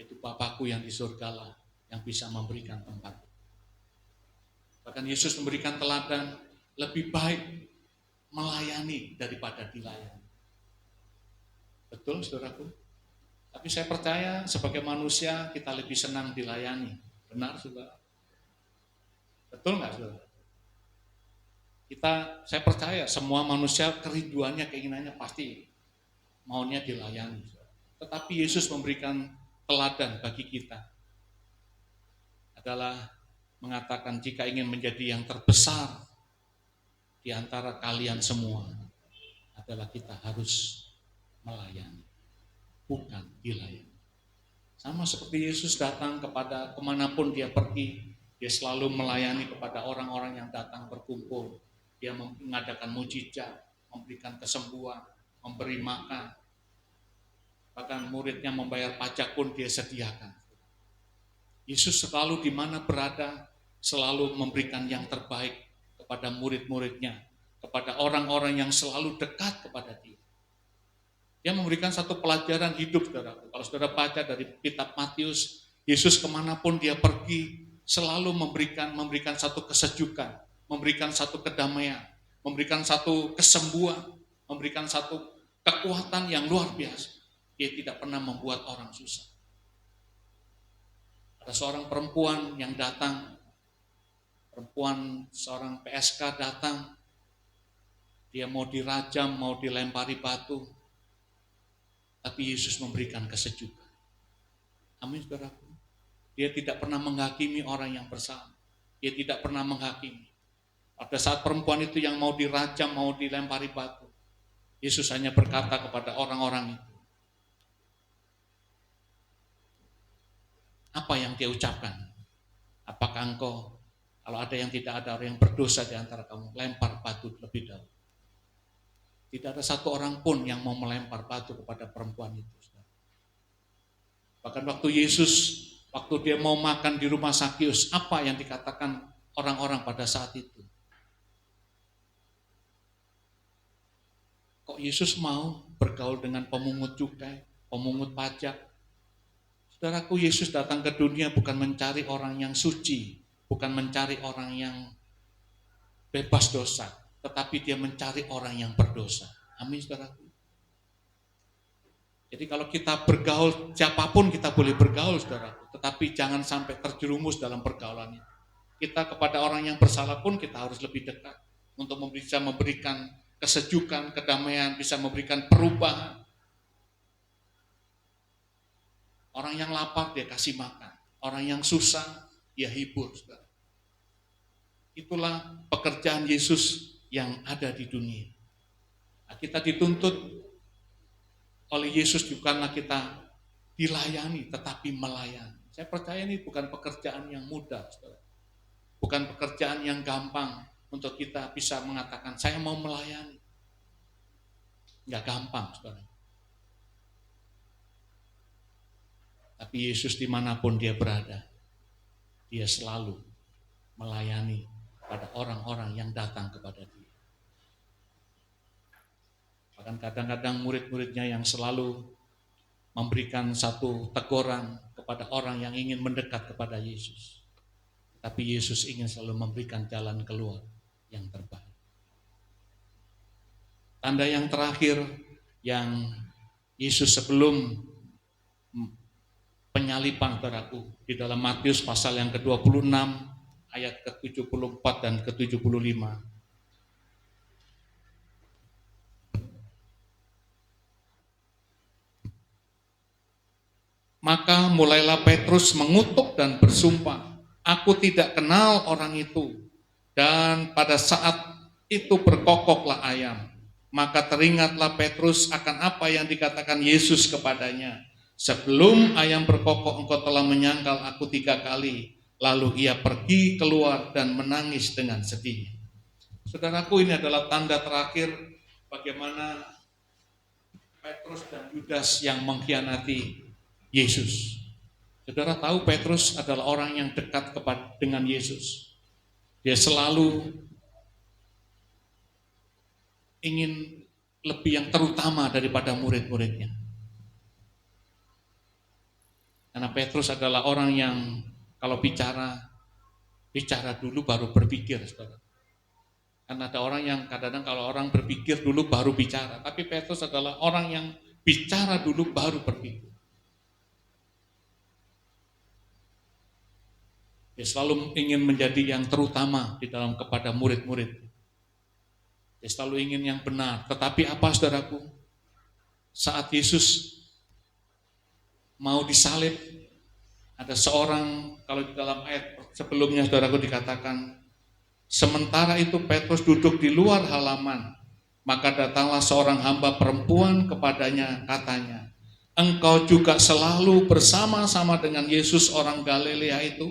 Itu Bapakku yang di surgalah yang bisa memberikan tempat. Bahkan Yesus memberikan teladan, lebih baik melayani daripada dilayani. Betul, saudaraku? Tapi saya percaya sebagai manusia kita lebih senang dilayani. Benar, saudara? Betul nggak, saudara? Saya percaya semua manusia kerinduannya, keinginannya pasti maunya dilayani. Tetapi Yesus memberikan teladan bagi kita. Adalah mengatakan jika ingin menjadi yang terbesar di antara kalian semua, adalah kita harus melayani, bukan dilayani. Sama seperti Yesus datang kemanapun dia pergi, dia selalu melayani kepada orang-orang yang datang berkumpul. Dia mengadakan mujizat, memberikan kesembuhan, memberi makan. Bahkan muridnya membayar pajak pun dia sediakan. Yesus selalu di mana berada, selalu memberikan yang terbaik kepada murid-muridnya, kepada orang-orang yang selalu dekat kepada dia. Dia memberikan satu pelajaran hidup, saudara. Kalau saudara baca dari kitab Matius, Yesus kemanapun dia pergi, selalu memberikan satu kesejukan, memberikan satu kedamaian, memberikan satu kesembuhan, memberikan satu kekuatan yang luar biasa. Dia tidak pernah membuat orang susah. Ada seorang perempuan yang datang, seorang PSK datang, dia mau dirajam, mau dilempari batu, tapi Yesus memberikan kesejukan. Amin, saudaraku. Dia tidak pernah menghakimi orang yang bersalah. Dia tidak pernah menghakimi. Pada saat perempuan itu yang mau dirajam, mau dilempari batu, Yesus hanya berkata kepada orang-orang itu, apa yang dia ucapkan? Apakah engkau, kalau ada yang tidak ada orang yang berdosa di antara kamu, lempar batu lebih dahulu. Tidak ada satu orang pun yang mau melempar batu kepada perempuan itu. Bahkan waktu dia mau makan di rumah Sakius, apa yang dikatakan orang-orang pada saat itu? Kok Yesus mau bergaul dengan pemungut cukai, pemungut pajak? Saudaraku, Yesus datang ke dunia bukan mencari orang yang suci, bukan mencari orang yang bebas dosa, tetapi dia mencari orang yang berdosa. Amin, saudaraku. Jadi kalau kita bergaul, siapapun kita boleh bergaul, saudaraku, tetapi jangan sampai terjerumus dalam pergaulannya. Kita kepada orang yang bersalah pun kita harus lebih dekat untuk bisa memberikan kesejukan, kedamaian, bisa memberikan perubahan. Orang yang lapar dia kasih makan, orang yang susah dia hibur. Saudara. Itulah pekerjaan Yesus yang ada di dunia. Nah, kita dituntut oleh Yesus bukanlah kita dilayani, tetapi melayani. Saya percaya ini bukan pekerjaan yang mudah, saudara. Bukan pekerjaan yang gampang untuk kita bisa mengatakan, saya mau melayani. Nggak gampang, saudara. Tapi Yesus dimanapun dia berada, dia selalu melayani pada orang-orang yang datang kepada dia. Bahkan kadang-kadang murid-muridnya yang selalu memberikan satu teguran kepada orang yang ingin mendekat kepada Yesus. Tapi Yesus ingin selalu memberikan jalan keluar yang terbaik. Tanda yang terakhir yang Yesus sebelum penyaliban, saudaraku, di dalam Matius pasal yang ke-26 ayat ke-74 dan ke-75. Maka mulailah Petrus mengutuk dan bersumpah, "Aku tidak kenal orang itu." Dan pada saat itu berkokoklah ayam. Maka teringatlah Petrus akan apa yang dikatakan Yesus kepadanya, "Sebelum ayam berkokok engkau telah menyangkal aku 3 kali." Lalu ia pergi keluar dan menangis dengan sedih. Saudaraku, ini adalah tanda terakhir bagaimana Petrus dan Yudas yang mengkhianati Yesus. Saudara tahu Petrus adalah orang yang dekat dengan Yesus. Dia selalu ingin lebih yang terutama daripada murid-muridnya. Karena Petrus adalah orang yang kalau bicara dulu baru berpikir, saudara. Karena ada orang yang kadang-kadang kalau orang berpikir dulu baru bicara, tapi Petrus adalah orang yang bicara dulu baru berpikir. Dia selalu ingin menjadi yang terutama di dalam kepada murid-murid. Dia selalu ingin yang benar. Tetapi apa, saudaraku? Saat Yesus mau disalib, ada seorang, kalau di dalam ayat sebelumnya, saudaraku, dikatakan, sementara itu Petrus duduk di luar halaman, maka datanglah seorang hamba perempuan kepadanya, katanya, "Engkau juga selalu bersama-sama dengan Yesus orang Galilea itu?"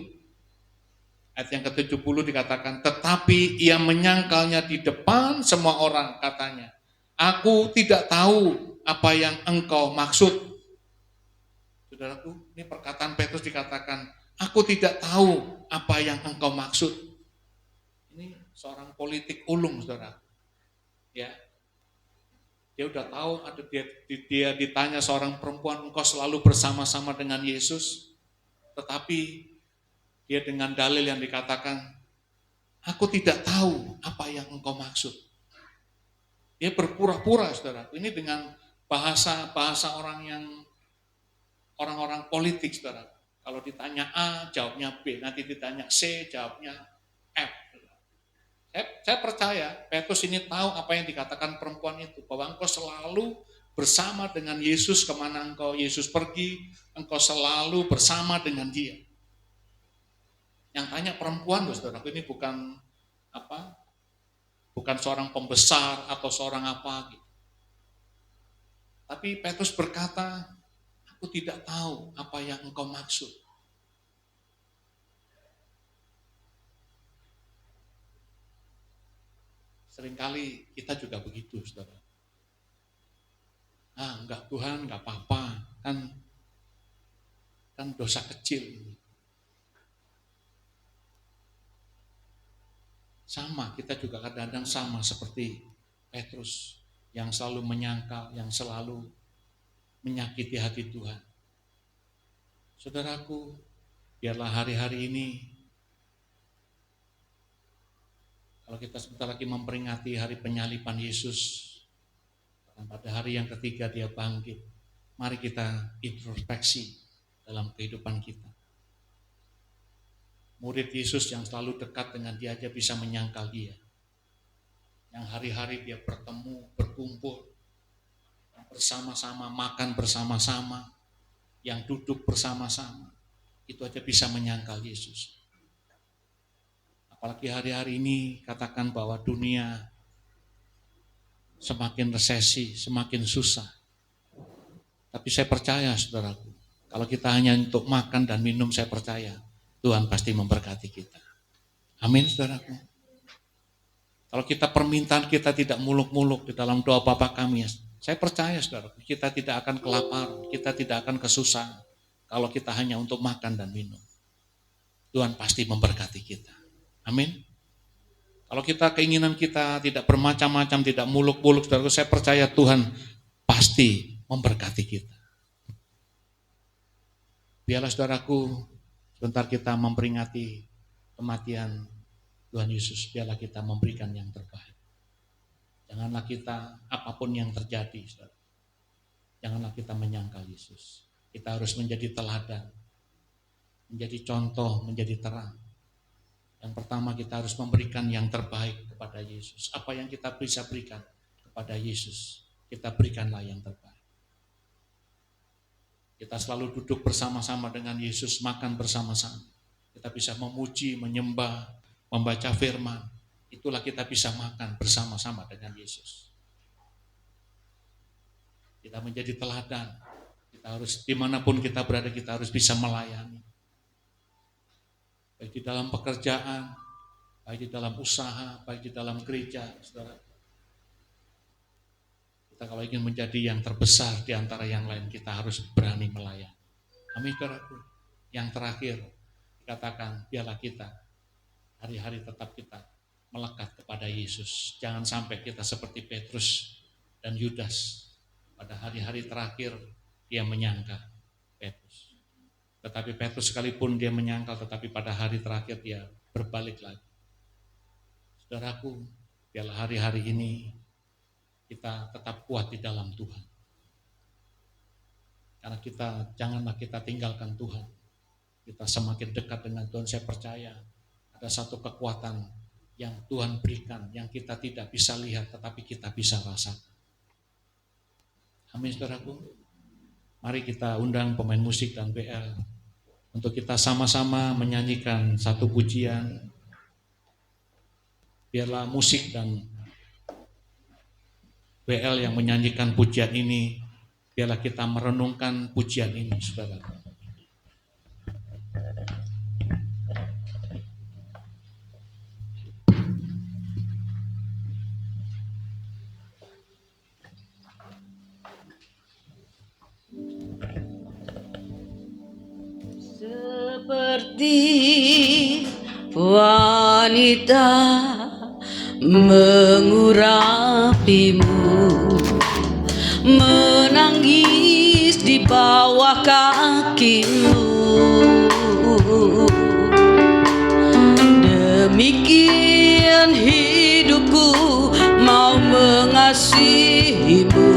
Ayat yang ke-70 dikatakan, tetapi ia menyangkalnya di depan semua orang, katanya, "Aku tidak tahu apa yang engkau maksud." Saudaraku, ini perkataan Petrus dikatakan, "Aku tidak tahu apa yang engkau maksud." Ini seorang politik ulung, saudara. Ya, dia udah tahu, ada dia ditanya seorang perempuan, "Engkau selalu bersama-sama dengan Yesus?" Tetapi dia dengan dalil yang dikatakan, "Aku tidak tahu apa yang engkau maksud." Dia berpura-pura, saudara. Ini dengan bahasa orang-orang politik, saudara. Kalau ditanya A, jawabnya B. Nanti ditanya C, jawabnya F. Saya percaya Petrus ini tahu apa yang dikatakan perempuan itu, bahwa engkau selalu bersama dengan Yesus kemana Yesus pergi, engkau selalu bersama dengan dia. Yang tanya perempuan, saudara, ini bukan seorang pembesar atau seorang apa gitu. Tapi Petrus berkata, "Aku tidak tahu apa yang engkau maksud." Seringkali kita juga begitu, saudara. Enggak Tuhan, enggak apa-apa, kan dosa kecil. Sama, kita juga kadang-kadang sama seperti Petrus yang selalu menyangkal, yang selalu menyakiti hati Tuhan. Saudaraku, biarlah hari-hari ini, kalau kita sebentar lagi memperingati hari penyaliban Yesus, dan pada hari yang ketiga dia bangkit, mari kita introspeksi dalam kehidupan kita. Murid Yesus yang selalu dekat dengan dia aja bisa menyangkal dia. Yang hari-hari dia bertemu, berkumpul, bersama-sama, makan bersama-sama, yang duduk bersama-sama, itu aja bisa menyangkal Yesus. Apalagi hari-hari ini katakan bahwa dunia semakin resesi, semakin susah. Tapi saya percaya, saudaraku, kalau kita hanya untuk makan dan minum, saya percaya Tuhan pasti memberkati kita. Amin, saudaraku. Kalau kita permintaan kita tidak muluk-muluk di dalam doa Bapa kami, saya percaya, saudaraku, kita tidak akan kelaparan, kita tidak akan kesusahan kalau kita hanya untuk makan dan minum. Tuhan pasti memberkati kita. Amin. Kalau kita keinginan kita tidak bermacam-macam, tidak muluk-muluk, saudaraku, saya percaya Tuhan pasti memberkati kita. Biarlah saudaraku, sebentar kita memperingati kematian Tuhan Yesus, biarlah kita memberikan yang terbaik. Janganlah kita, apapun yang terjadi, saudara, janganlah kita menyangkal Yesus. Kita harus menjadi teladan, menjadi contoh, menjadi terang. Yang pertama, kita harus memberikan yang terbaik kepada Yesus. Apa yang kita bisa berikan kepada Yesus, kita berikanlah yang terbaik. Kita selalu duduk bersama-sama dengan Yesus, makan bersama-sama. Kita bisa memuji, menyembah, membaca firman. Itulah kita bisa makan bersama-sama dengan Yesus. Kita menjadi teladan. Kita harus, dimanapun kita berada, kita harus bisa melayani. Baik di dalam pekerjaan, baik di dalam usaha, baik di dalam gereja, saudara. Kita kalau ingin menjadi yang terbesar di antara yang lain, kita harus berani melayani. Amin, saudaraku. Yang terakhir, dikatakan, biarlah kita hari-hari tetap kita melekat kepada Yesus. Jangan sampai kita seperti Petrus dan Yudas. Pada hari-hari terakhir, dia menyangka Petrus. Tetapi Petrus sekalipun dia menyangkal, tetapi pada hari terakhir dia berbalik lagi. Saudaraku, biarlah hari-hari ini kita tetap kuat di dalam Tuhan. Karena janganlah kita tinggalkan Tuhan. Kita semakin dekat dengan Tuhan. Saya percaya ada satu kekuatan yang Tuhan berikan, yang kita tidak bisa lihat, tetapi kita bisa rasakan. Amin, saudaraku. Mari kita undang pemain musik dan BL untuk kita sama-sama menyanyikan satu pujian. Biarlah musik dan BL yang menyanyikan pujian ini, biarlah kita merenungkan pujian ini, saudara. Seperti wanita mengurapimu, menangis di bawah kakimu. Demikian hidupku mau mengasihimu.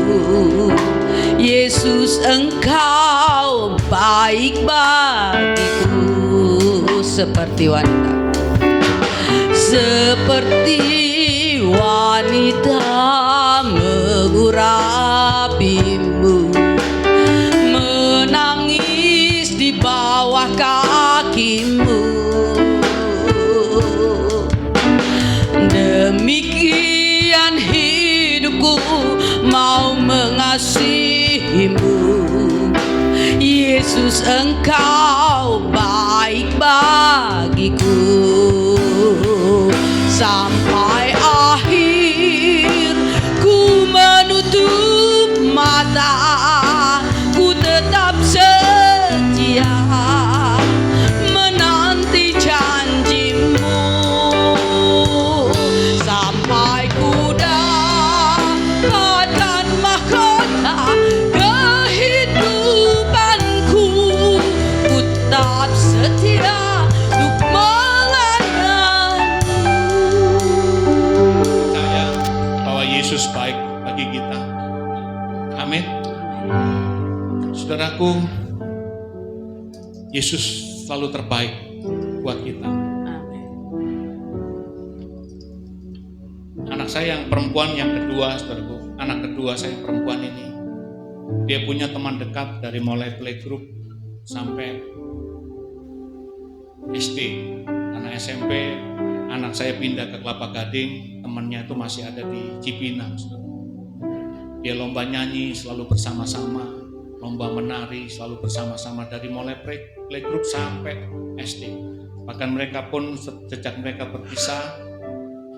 Yesus, Engkau baik bagiku. Seperti wanita, seperti wanita mengurapimu, menangis di bawah kakimu. Demikian hidupku mau mengasihimu. Yesus, Engkau baik bagiku. Sampai akhir ku menutup mata, ku tetap setia menanti janjimu. Sampai ku dapatkan mahkota kehidupanku, ku tetap setia untuk Yesus baik bagi kita. Amin. Saudaraku, Yesus selalu terbaik buat kita. Anak saya yang perempuan yang kedua, saudaraku, anak kedua saya yang perempuan ini, dia punya teman dekat dari mulai playgroup sampai SD. Anak SMP, anak saya pindah ke Kelapa Gading, temannya itu masih ada di Cipinang. Dia lomba nyanyi selalu bersama-sama, lomba menari selalu bersama-sama dari mulai playgroup sampai SD. Bahkan mereka pun sejak mereka berpisah,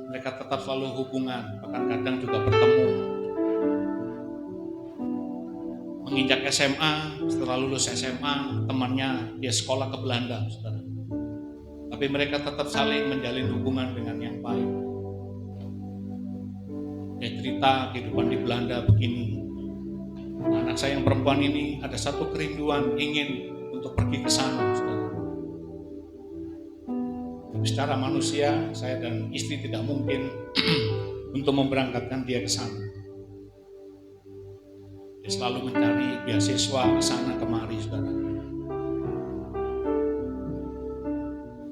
mereka tetap selalu hubungan, bahkan kadang juga bertemu. Menginjak SMA, setelah lulus SMA, temannya dia sekolah ke Belanda, saudara. tapi mereka tetap saling menjalin hubungan dengan yang baik. Dia cerita kehidupan di Belanda begini. Anak saya yang perempuan ini ada satu kerinduan ingin untuk pergi ke sana, saudara. Tapi secara manusia, saya dan istri tidak mungkin untuk memberangkatkan dia ke sana. Dia selalu mencari beasiswa ke sana kemari, saudara.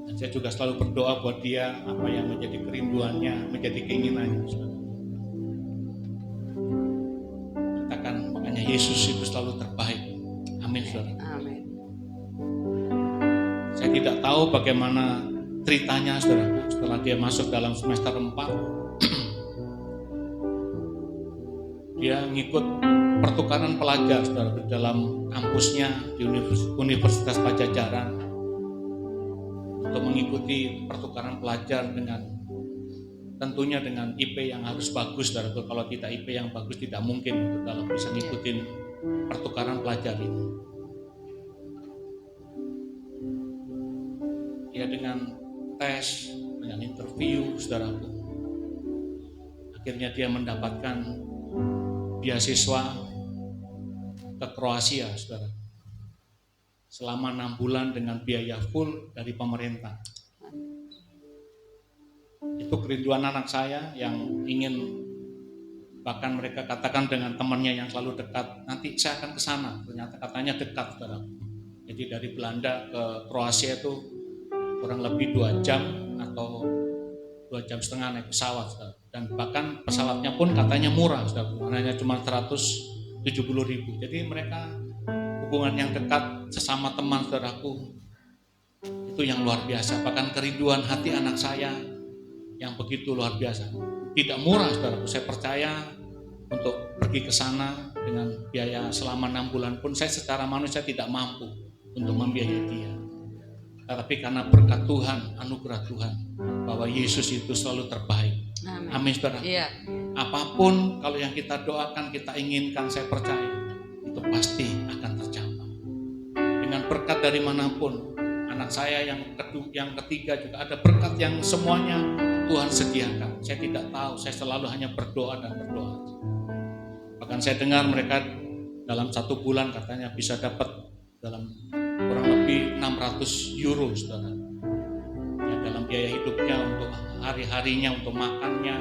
Dan saya juga selalu berdoa buat dia, apa yang menjadi kerinduannya, menjadi keinginannya, saudara. Makanya Yesus itu selalu terbaik. Amin, saudara. Amin. Saya tidak tahu bagaimana ceritanya, saudara. Setelah dia masuk dalam semester 4, dia ngikut pertukaran pelajar, saudara, di dalam kampusnya di Universitas Pajajaran untuk mengikuti pertukaran pelajar dengan tentunya dengan IP yang harus bagus, saudara. Kalau kita IP yang bagus tidak mungkin untuk dalam bisa ngikutin pertukaran pelajar ini. Ya, dengan tes, dengan interview, saudaraku, akhirnya dia mendapatkan beasiswa ke Kroasia, saudara, selama 6 bulan dengan biaya full dari pemerintah. Itu kerinduan anak saya yang ingin, bahkan mereka katakan dengan temannya yang selalu dekat, nanti saya akan ke sana. Ternyata katanya dekat, saudara. Jadi dari Belanda ke Kroasia itu kurang lebih 2 jam atau 2 jam setengah naik pesawat, saudara. Dan bahkan pesawatnya pun katanya murah, saudara. Hanya cuma 170.000. Jadi mereka hubungan yang dekat sesama teman, saudaraku, itu yang luar biasa. Bahkan kerinduan hati anak saya yang begitu luar biasa. Tidak murah, saudaraku. Saya percaya untuk pergi ke sana dengan biaya selama 6 bulan pun saya secara manusia tidak mampu untuk membiayai dia. Tetapi karena berkat Tuhan, anugerah Tuhan, bahwa Yesus itu selalu terbaik. Amin, saudara. Iya. Apapun kalau yang kita doakan, kita inginkan, saya percaya itu pasti akan tercapai. Dengan berkat dari manapun, anak saya yang ketiga juga ada berkat yang semuanya Tuhan sediakan. Saya tidak tahu, saya selalu hanya berdoa dan berdoa. Bahkan saya dengar mereka dalam 1 bulan katanya bisa dapat dalam kurang lebih 600 euro, saudara. Ya, dalam biaya hidupnya, untuk hari-harinya, untuk makannya,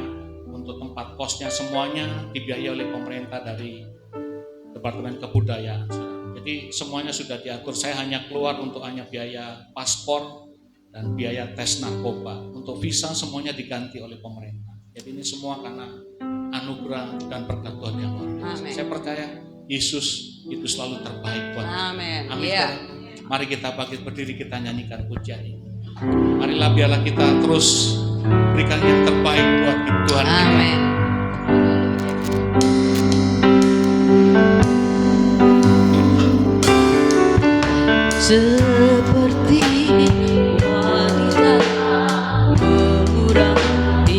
untuk tempat kosnya, semuanya dibiayai oleh pemerintah dari Departemen Kebudayaan, saudara. Jadi semuanya sudah diatur. Saya hanya keluar untuk hanya biaya paspor dan biaya tes narkoba. Untuk visa semuanya diganti oleh pemerintah. Jadi ini semua karena anugerah dan berkat Tuhan yang luar biasa. Saya percaya Yesus itu selalu terbaik buat kita. Amin. Amin. Yeah. Mari kita bangkit berdiri, kita nyanyikan pujian ini. Marilah biarlah kita terus berikan yang terbaik buat Tuhan kita. Amin. Seperti wanita mengurang rindu,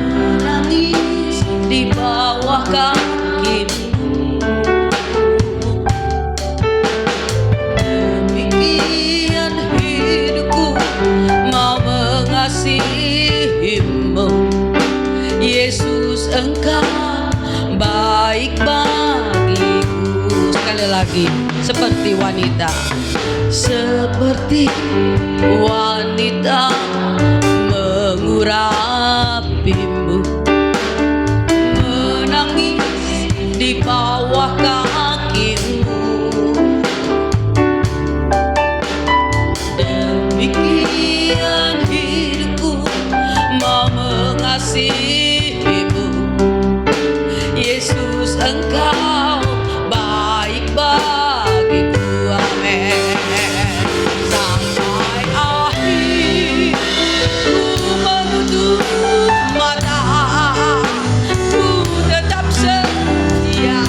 menangis di bawah kakimu. Demikian hidupku mau mengasihimu, Yesus, Engkau baik bagiku. Sekali lagi, seperti wanita mengurapimu, menangis di bawah kakimu. Demikian hidupku mau mengasihimu, Yesus, Engkau baik bagiku. Amin. Sampai akhir ku menutup mata, ku tetap setia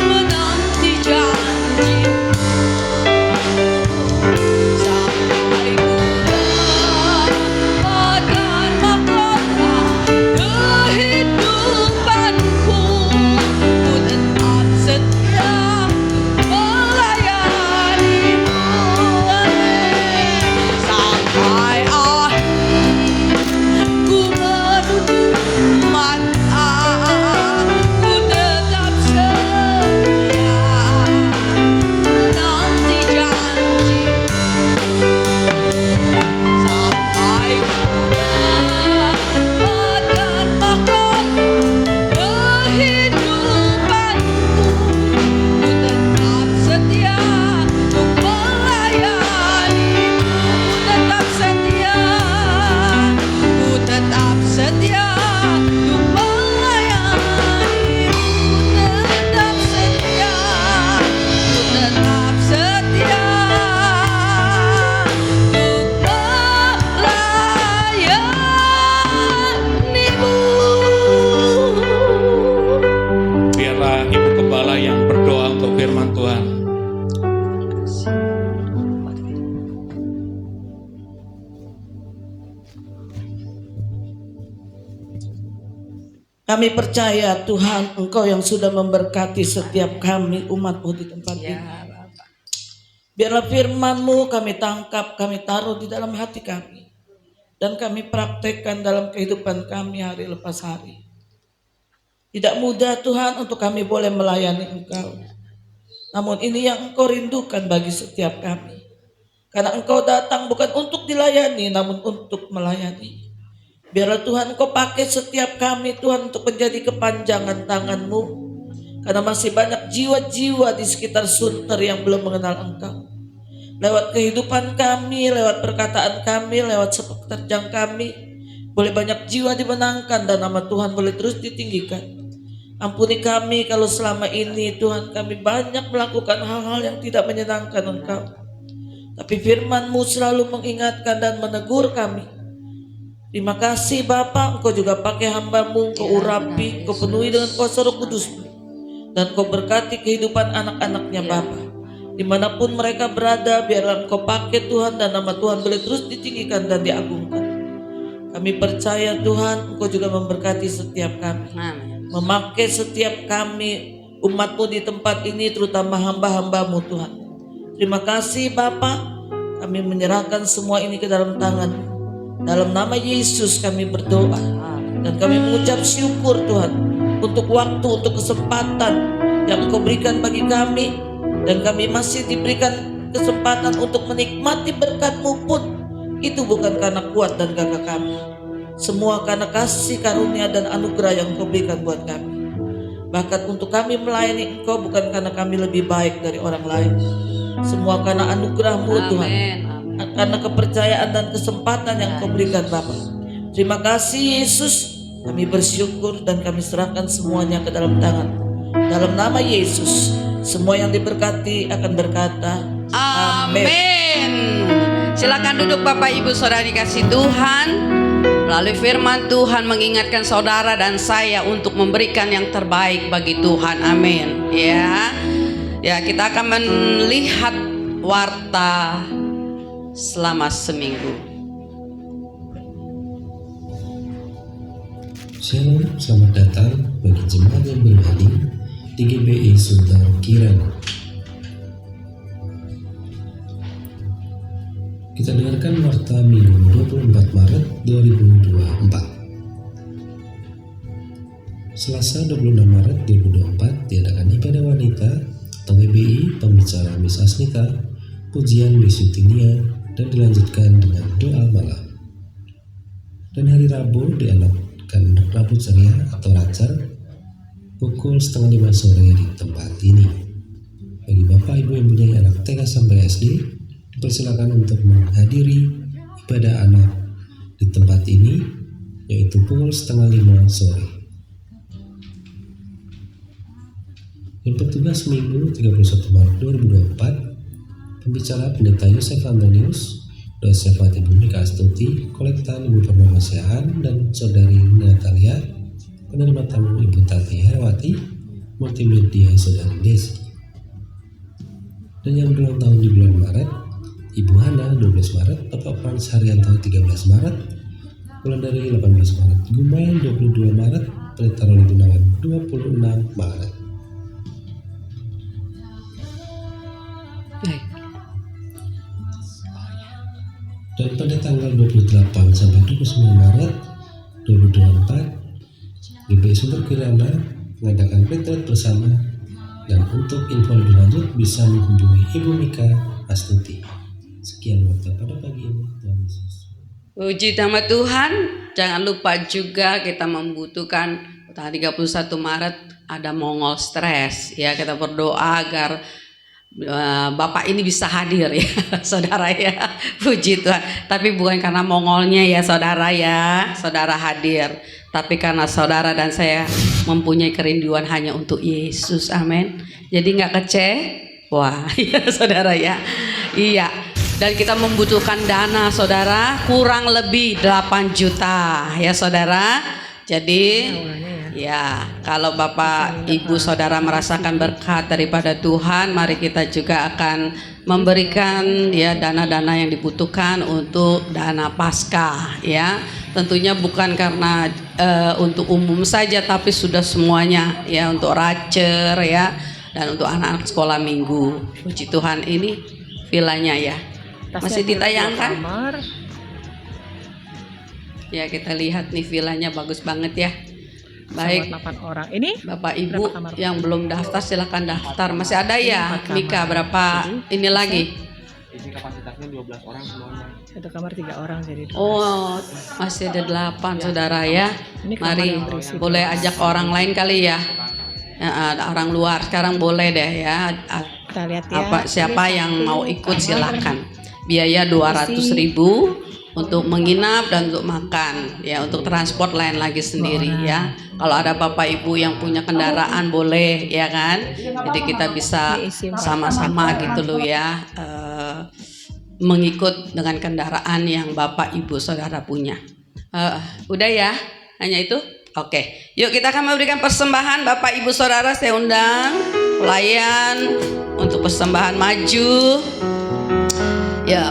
menanti janji-Mu. Sampai ku dapatkan mahkota Kami percaya Tuhan, Engkau yang sudah memberkati setiap kami umat-Mu di tempat ini. Biarlah firman-Mu kami tangkap, kami taruh di dalam hati kami, dan kami praktekkan dalam kehidupan kami hari lepas hari. Tidak mudah Tuhan untuk kami boleh melayani Engkau, namun ini yang Engkau rindukan bagi setiap kami. Karena Engkau datang bukan untuk dilayani, namun untuk melayani. Biarlah Tuhan Engkau pakai setiap kami Tuhan untuk menjadi kepanjangan tangan-Mu. Karena masih banyak jiwa-jiwa di sekitar Sunter yang belum mengenal Engkau. Lewat kehidupan kami, lewat perkataan kami, lewat sepak terjang kami, boleh banyak jiwa dimenangkan dan nama Tuhan boleh terus ditinggikan. Ampuni kami kalau selama ini Tuhan kami banyak melakukan hal-hal yang tidak menyenangkan Engkau. Tapi firman-Mu selalu mengingatkan dan menegur kami. Terima kasih Bapa, Engkau juga pakai hamba-Mu, Engkau urapi, Engkau penuhi dengan kuasa Roh Kudus-Mu, dan Engkau berkati kehidupan anak-anaknya Bapa. Dimanapun mereka berada, biarlah Engkau pakai Tuhan dan nama Tuhan boleh terus ditinggikan dan diagungkan. Kami percaya Tuhan, Engkau juga memberkati setiap kami, memakai setiap kami umat-Mu di tempat ini, terutama hamba-hamba-Mu Tuhan. Terima kasih Bapa, kami menyerahkan semua ini ke dalam tangan-Mu. Dalam nama Yesus kami berdoa dan kami mengucap syukur Tuhan untuk waktu, untuk kesempatan yang Engkau berikan bagi kami, dan kami masih diberikan kesempatan untuk menikmati berkat-Mu pun itu bukan karena kuat dan gagah kami, semua karena kasih karunia dan anugerah yang Engkau berikan buat kami. Bahkan untuk kami melayani Engkau bukan karena kami lebih baik dari orang lain, semua karena anugerah-Mu Tuhan, karena kepercayaan dan kesempatan yang Kau berikan Bapa. Terima kasih Yesus, kami bersyukur dan kami serahkan semuanya ke dalam tangan. Dalam nama Yesus, semua yang diberkati akan berkata amin. Silakan duduk Bapak Ibu Saudara dikasih Tuhan. Melalui firman Tuhan mengingatkan saudara dan saya untuk memberikan yang terbaik bagi Tuhan. Amin. Ya, kita akan melihat warta selama seminggu. Shalom, selamat datang bagi jemaat yang berhadir di GBI Sunter Kirana. Kita dengarkan warta Minggu 24 Maret 2024. Selasa 26 Maret 2024 diadakan ibadah wanita atau GBI, pembicara Miss Asnita, pujian Miss Yutinia, dan dilanjutkan dengan doa malam. Dan hari Rabu diadakan Rabu Ceria atau Racer pukul 4:30 sore di tempat ini. Bagi Bapak Ibu yang punya anak TK sampai SD, dipersilakan untuk menghadiri ibadah anak di tempat ini, yaitu pukul 4:30 sore. Dan petugas Minggu 31 Maret 2024, pembicara Pendeta Yosef Antonius, Doa Syafaat Ibu Mika Astuti, Kolektan Ibu Purnama Sehan, dan Saudari Natalia, penerima tamu Ibu Tati Herawati, multimedia Saudari Desi. Dan yang berulang tahun di bulan Maret, Ibu Hana 12 Maret, Bapak Frans Haryanto 13 Maret, bulan dari 18 Maret, Gumayan 22 Maret, Pendeta Roli Gunawan 26 Maret. Dan pada tanggal 28 sampai 29 Maret 2024, GBI Sunter Kirana mengadakan retreat bersama, dan untuk info lebih lanjut bisa menghubungi Ibu Mika Astuti. Sekian waktu pada pagi ini. Tuhan Yesus. Puji nama Tuhan. Jangan lupa juga kita membutuhkan tanggal 31 Maret ada Mongol Stres. Ya, kita berdoa agar Bapak ini bisa hadir ya saudara ya, puji Tuhan. Tapi bukan karena Mongolnya ya saudara ya, saudara hadir, tapi karena saudara dan saya mempunyai kerinduan hanya untuk Yesus, amin. Jadi nggak kecewa ya saudara ya, iya. Dan kita membutuhkan dana saudara kurang lebih 8 juta ya saudara. Jadi Ya, kalau Bapak, Ibu, Saudara merasakan berkat daripada Tuhan, mari kita juga akan memberikan ya dana-dana yang dibutuhkan untuk dana Paskah ya. Tentunya bukan karena untuk umum saja, tapi sudah semuanya ya, untuk Racer ya, dan untuk anak-anak sekolah minggu. Puji Tuhan, ini vilanya ya. Masih ditayangkan? Ya, kita lihat nih vilanya bagus banget ya. Baik, 8 orang. Ini Bapak Ibu berapa kamar? yang belum daftar silakan daftar. Masih ada ya, 4 kamar. Mika berapa ini lagi? Isi kapasitasnya 12 orang semuanya. Satu kamar 3 orang jadi 12. Oh, masih ada 8 saudara ya. Ini kamar Mari yang berisi boleh ajak orang lain kali ya. Ada orang luar sekarang boleh deh ya. Kita lihat ya. Siapa Ini yang satu mau ikut kamar. silakan. Biaya 200.000 untuk menginap dan untuk makan ya, untuk transport lain lagi sendiri ya. Kalau ada Bapak Ibu yang punya kendaraan boleh ya kan. Jadi kita bisa sama-sama gitu loh ya, mengikut dengan kendaraan yang Bapak Ibu Saudara punya. Udah ya, hanya itu. Oke, yuk kita akan memberikan persembahan. Bapak Ibu Saudara saya undang pelayan untuk persembahan maju. Ya,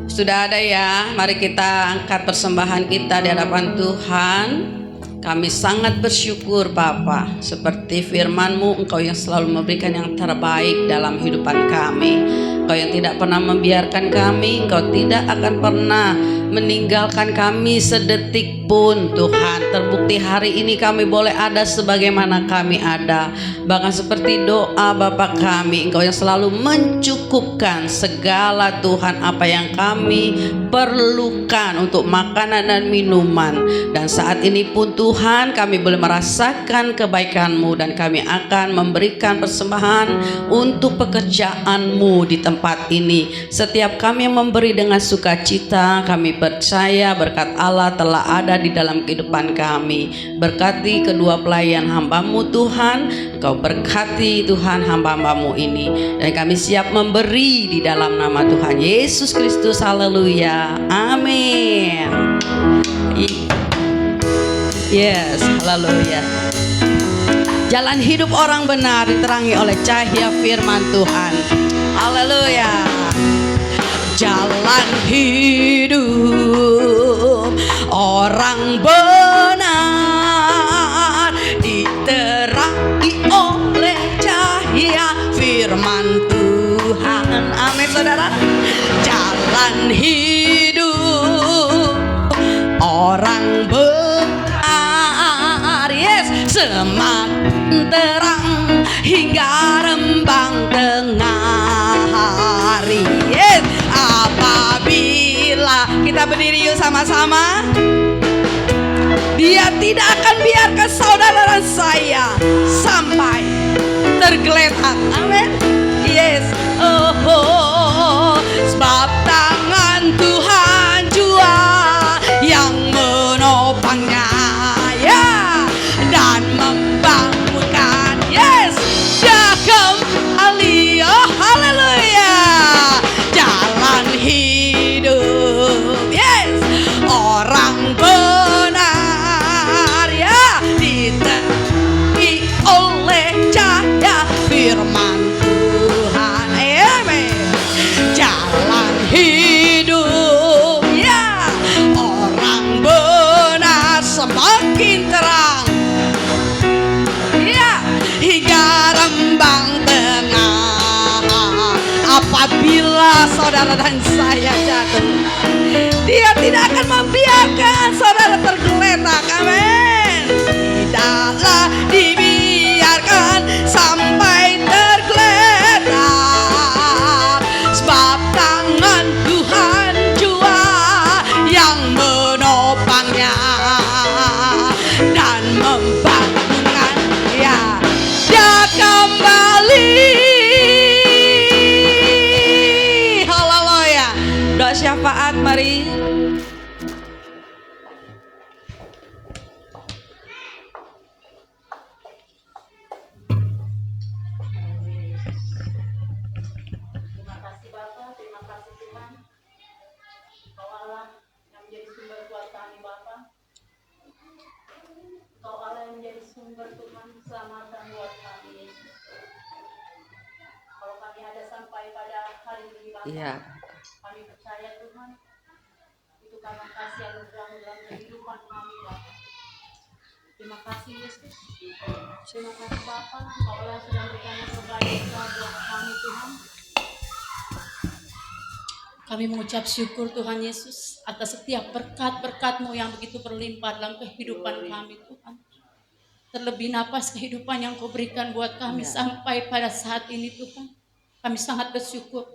sudah ada ya. Mari kita angkat persembahan kita di hadapan Tuhan. Kami sangat bersyukur Bapa, seperti firman-Mu, Engkau yang selalu memberikan yang terbaik dalam kehidupan kami. Engkau yang tidak pernah membiarkan kami, Engkau tidak akan pernah meninggalkan kami sedetik pun Tuhan. Terbukti hari ini kami boleh ada sebagaimana kami ada. Bahkan seperti doa Bapa kami, Engkau yang selalu mencukupkan segala Tuhan apa yang kami perlukan untuk makanan dan minuman. Dan saat ini pun Tuhan kami boleh merasakan kebaikan-Mu, dan kami akan memberikan persembahan untuk pekerjaan-Mu di tempat ini. Setiap kami yang memberi dengan sukacita, kami percaya berkat Allah telah ada di dalam kehidupan kami. Berkati kedua pelayan hamba-Mu Tuhan, Engkau berkati Tuhan hamba-hamba-Mu ini, dan kami siap memberi di dalam nama Tuhan Yesus Kristus. Haleluya, amin. Yes, haleluya. Jalan hidup orang benar diterangi oleh cahaya firman Tuhan. Haleluya. Jalan hidup orang benar diterangi oleh cahaya firman Tuhan. Amin saudara. Jalan hidup orang benar, yes, semakin terang hingga rembang tengah hari. Yes, apabila kita berdiri yuk sama-sama. Dia tidak akan biarkan saudara dan saya sampai tergeletak. Amin. Yes. Sebab tangan Tuhan jua yang menopangnya ya, dan membangunkan. Yes, dia kembali. Oh haleluya. Jalan hidup, yes, orang benar ya, diterangi oleh cahaya firman Tuhan. Amin. Jalan hidup ya, orang benar semakin terang ya, hingga rembang tengah. Apabila saudara dan saya jatuh, Dia tidak akan membiarkan saudara tergeletak. Amin. Tidaklah dibiarkan sampai tergeletak, sebab tangan Tuhan jua yang menopangnya dan membangunkan ya. Dia kembali. Haleluya. Doa syafaat mari. sumber Tuhan keselamatan buat kami Yesus. Kalau kami ada sampai pada hari ini Bapa, Iya. kami percaya Tuhan itu karena kasih anugerah dalam kehidupan kami Bapa. Terima kasih Yesus. Terima kasih Bapa, Engkaulah sudah memberikan yang terbaik buat kami Tuhan. Kami mengucap syukur Tuhan Yesus atas setiap berkat-berkat-Mu yang begitu berlimpah dalam kehidupan kami Tuhan. Terlebih napas kehidupan yang Kau berikan buat kami sampai pada saat ini Tuhan. Kami sangat bersyukur.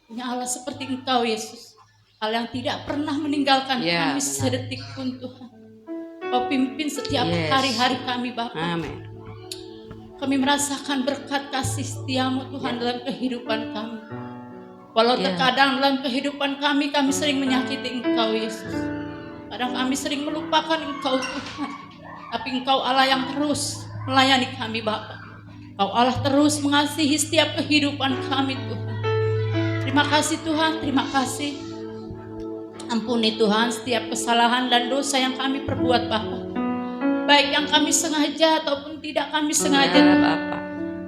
Punya Allah seperti Engkau Yesus. Allah yang tidak pernah meninggalkan kami sedetik pun Tuhan. Kau pimpin setiap hari-hari kami Bapa. Amin. Kami merasakan berkat kasih setia-Mu Tuhan dalam kehidupan kami. Walau terkadang dalam kehidupan kami sering menyakiti Engkau Yesus. Kadang kami sering melupakan Engkau Tuhan. Tapi Engkau Allah yang terus melayani kami Bapa. Engkau Allah terus mengasihi setiap kehidupan kami Tuhan. Terima kasih Tuhan, terima kasih. Ampuni Tuhan setiap kesalahan dan dosa yang kami perbuat Bapa. Baik yang kami sengaja ataupun tidak kami sengaja Bapak.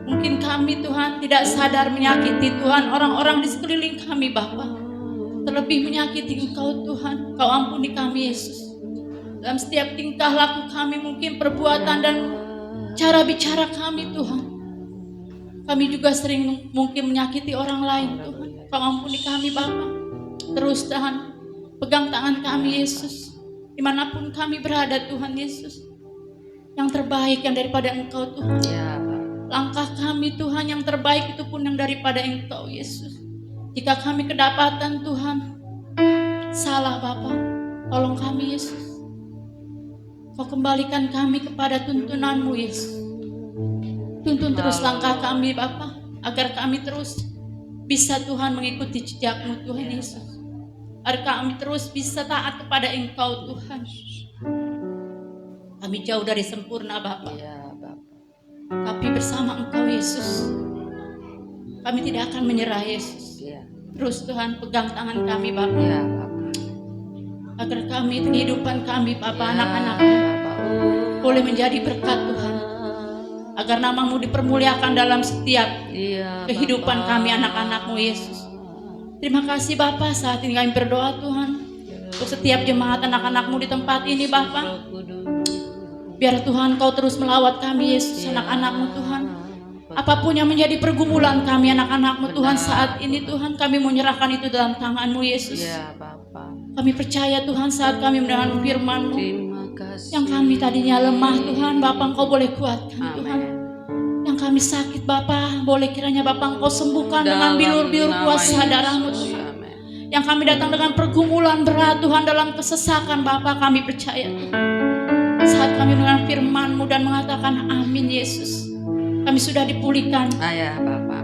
Mungkin kami Tuhan tidak sadar menyakiti Tuhan orang-orang di sekeliling kami Bapa. Terlebih menyakiti Engkau Tuhan. Kau ampuni kami Yesus. Dalam setiap tingkah laku kami, mungkin perbuatan dan cara bicara kami Tuhan. Kami juga sering mungkin menyakiti orang lain Tuhan. Kau ampuni kami Bapa. Terus Tuhan, pegang tangan kami Yesus. Dimanapun kami berada Tuhan Yesus. Yang terbaik yang daripada Engkau Tuhan. Langkah kami Tuhan yang terbaik itu pun yang daripada Engkau Yesus. Jika kami kedapatan Tuhan salah Bapa, tolong kami Yesus. Kau kembalikan kami kepada tuntunan-Mu Yesus. Tuntun terus langkah kami Bapa, agar kami terus bisa Tuhan mengikuti jejak-Mu Tuhan Yesus. Agar kami terus bisa taat kepada Engkau Tuhan. Kami jauh dari sempurna Bapa. Tapi bersama Engkau Yesus, kami tidak akan menyerah Yesus. Terus Tuhan pegang tangan kami Bapa. Agar kami, kehidupan kami Bapa, anak-anak-Mu boleh menjadi berkat Tuhan. Agar nama-Mu dipermuliakan dalam setiap kehidupan kami anak-anak-Mu Yesus. Terima kasih Bapa, saat ini kami berdoa Tuhan untuk setiap jemaat anak-anak-Mu di tempat ini Bapa. Biar Tuhan Kau terus melawat kami Yesus, anak-anak-Mu Tuhan. Apapun yang menjadi pergumulan kami anak-anak-Mu Tuhan saat ini Tuhan, kami menyerahkan itu dalam tangan-Mu Yesus. Kami percaya Tuhan saat kami mendengar firman-Mu yang kami tadinya lemah Tuhan, Bapa Engkau boleh kuatkan Tuhan. Yang kami sakit Bapa, boleh kiranya Bapa Engkau sembuhkan dengan bilur-bilur kuasa darah-Mu Tuhan. Yang kami datang dengan pergumulan berat Tuhan dalam kesesakan Bapa, kami percaya Tuhan. Saat kami mendengar firman-Mu dan mengatakan amin Yesus, kami sudah dipulihkan.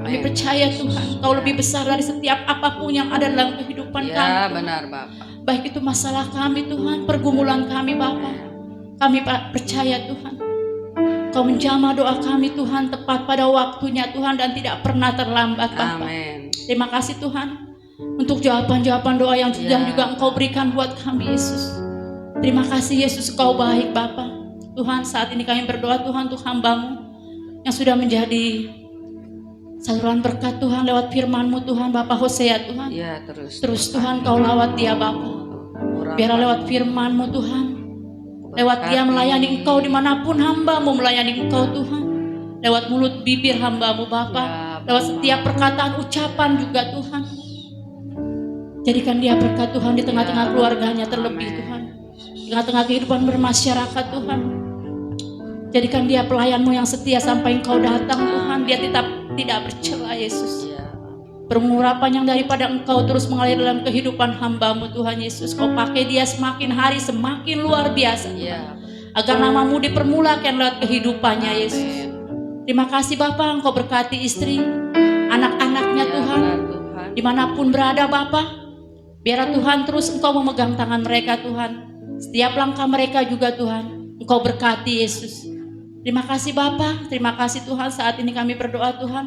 Kami percaya Tuhan Kau lebih besar dari setiap apapun yang ada dalam kehidupan kami. Benar Bapak. Baik itu masalah kami Tuhan, pergumulan kami Bapa. Kami percaya Tuhan Kau menjamah doa kami Tuhan tepat pada waktunya Tuhan dan tidak pernah terlambat Bapa. Terima kasih Tuhan untuk jawaban-jawaban doa yang sudah juga Engkau berikan buat kami Yesus. Terima kasih Yesus, Kau baik Bapa. Tuhan saat ini kami berdoa Tuhan untuk hamba-Mu yang sudah menjadi saluran berkat Tuhan lewat firman-Mu Tuhan, Bapak Hosea Tuhan. Terus Tuhan Kau lawat dia Bapa. Biar lewat firman-Mu Tuhan, lewat dia melayani Engkau dimanapun hamba-Mu melayani Engkau Tuhan. Lewat mulut bibir hamba-Mu Bapa, lewat setiap perkataan ucapan juga Tuhan. Jadikan dia berkat Tuhan di tengah-tengah keluarganya terlebih Tuhan. Di tengah-tengah kehidupan bermasyarakat Tuhan. Jadikan dia pelayan-Mu yang setia sampai Engkau datang Tuhan. Dia tidak bercela Yesus. Pengurapan yang daripada Engkau terus mengalir dalam kehidupan hamba-Mu Tuhan Yesus. Kau pakai dia semakin hari semakin luar biasa Tuhan. Agar nama-Mu dipermulakan lewat kehidupannya Yesus. Terima kasih Bapa, Engkau berkati istri, anak-anaknya Tuhan. Dimanapun berada Bapa, biar Tuhan terus Engkau memegang tangan mereka Tuhan. Setiap langkah mereka juga Tuhan Engkau berkati Yesus. Terima kasih Bapa, terima kasih Tuhan. Saat ini kami berdoa Tuhan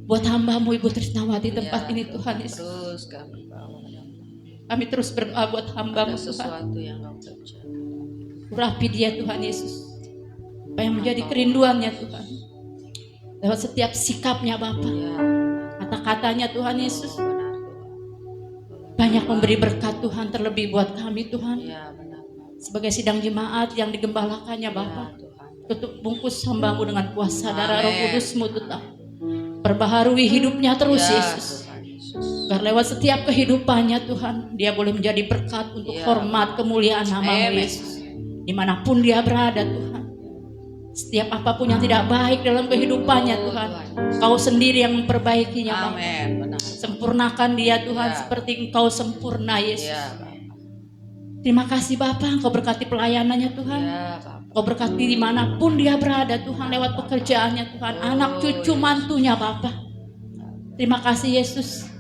buat hamba-Mu Ibu Trisnawati tempat ini Tuhan Yesus. Kami terus berdoa buat hamba-Mu Tuhan. Urapi dia Tuhan Yesus. Apa yang menjadi kerinduannya Tuhan. Lewat setiap sikapnya Bapa. Kata-katanya Tuhan Yesus. Banyak memberi berkat Tuhan, terlebih buat kami Tuhan. Sebagai sidang jemaat yang digembalakannya Bapa. Tutup bungkus hambamu dengan kuasa darah Roh Kudus-Mu tetap. Perbaharui hidupnya terus Yesus. Agar lewat setiap kehidupannya Tuhan, dia boleh menjadi berkat untuk hormat kemuliaan nama-Mu Yesus. Dimanapun dia berada Tuhan. Setiap apapun yang tidak baik dalam kehidupannya Tuhan, Kau sendiri yang memperbaikinya Bapa. Sempurnakan dia Tuhan seperti Engkau sempurna Yesus. Terima kasih Bapa, Engkau berkati pelayanannya Tuhan. Engkau berkati dimanapun dia berada Tuhan, lewat pekerjaannya Tuhan, anak cucu mantunya Bapa. Terima kasih Yesus.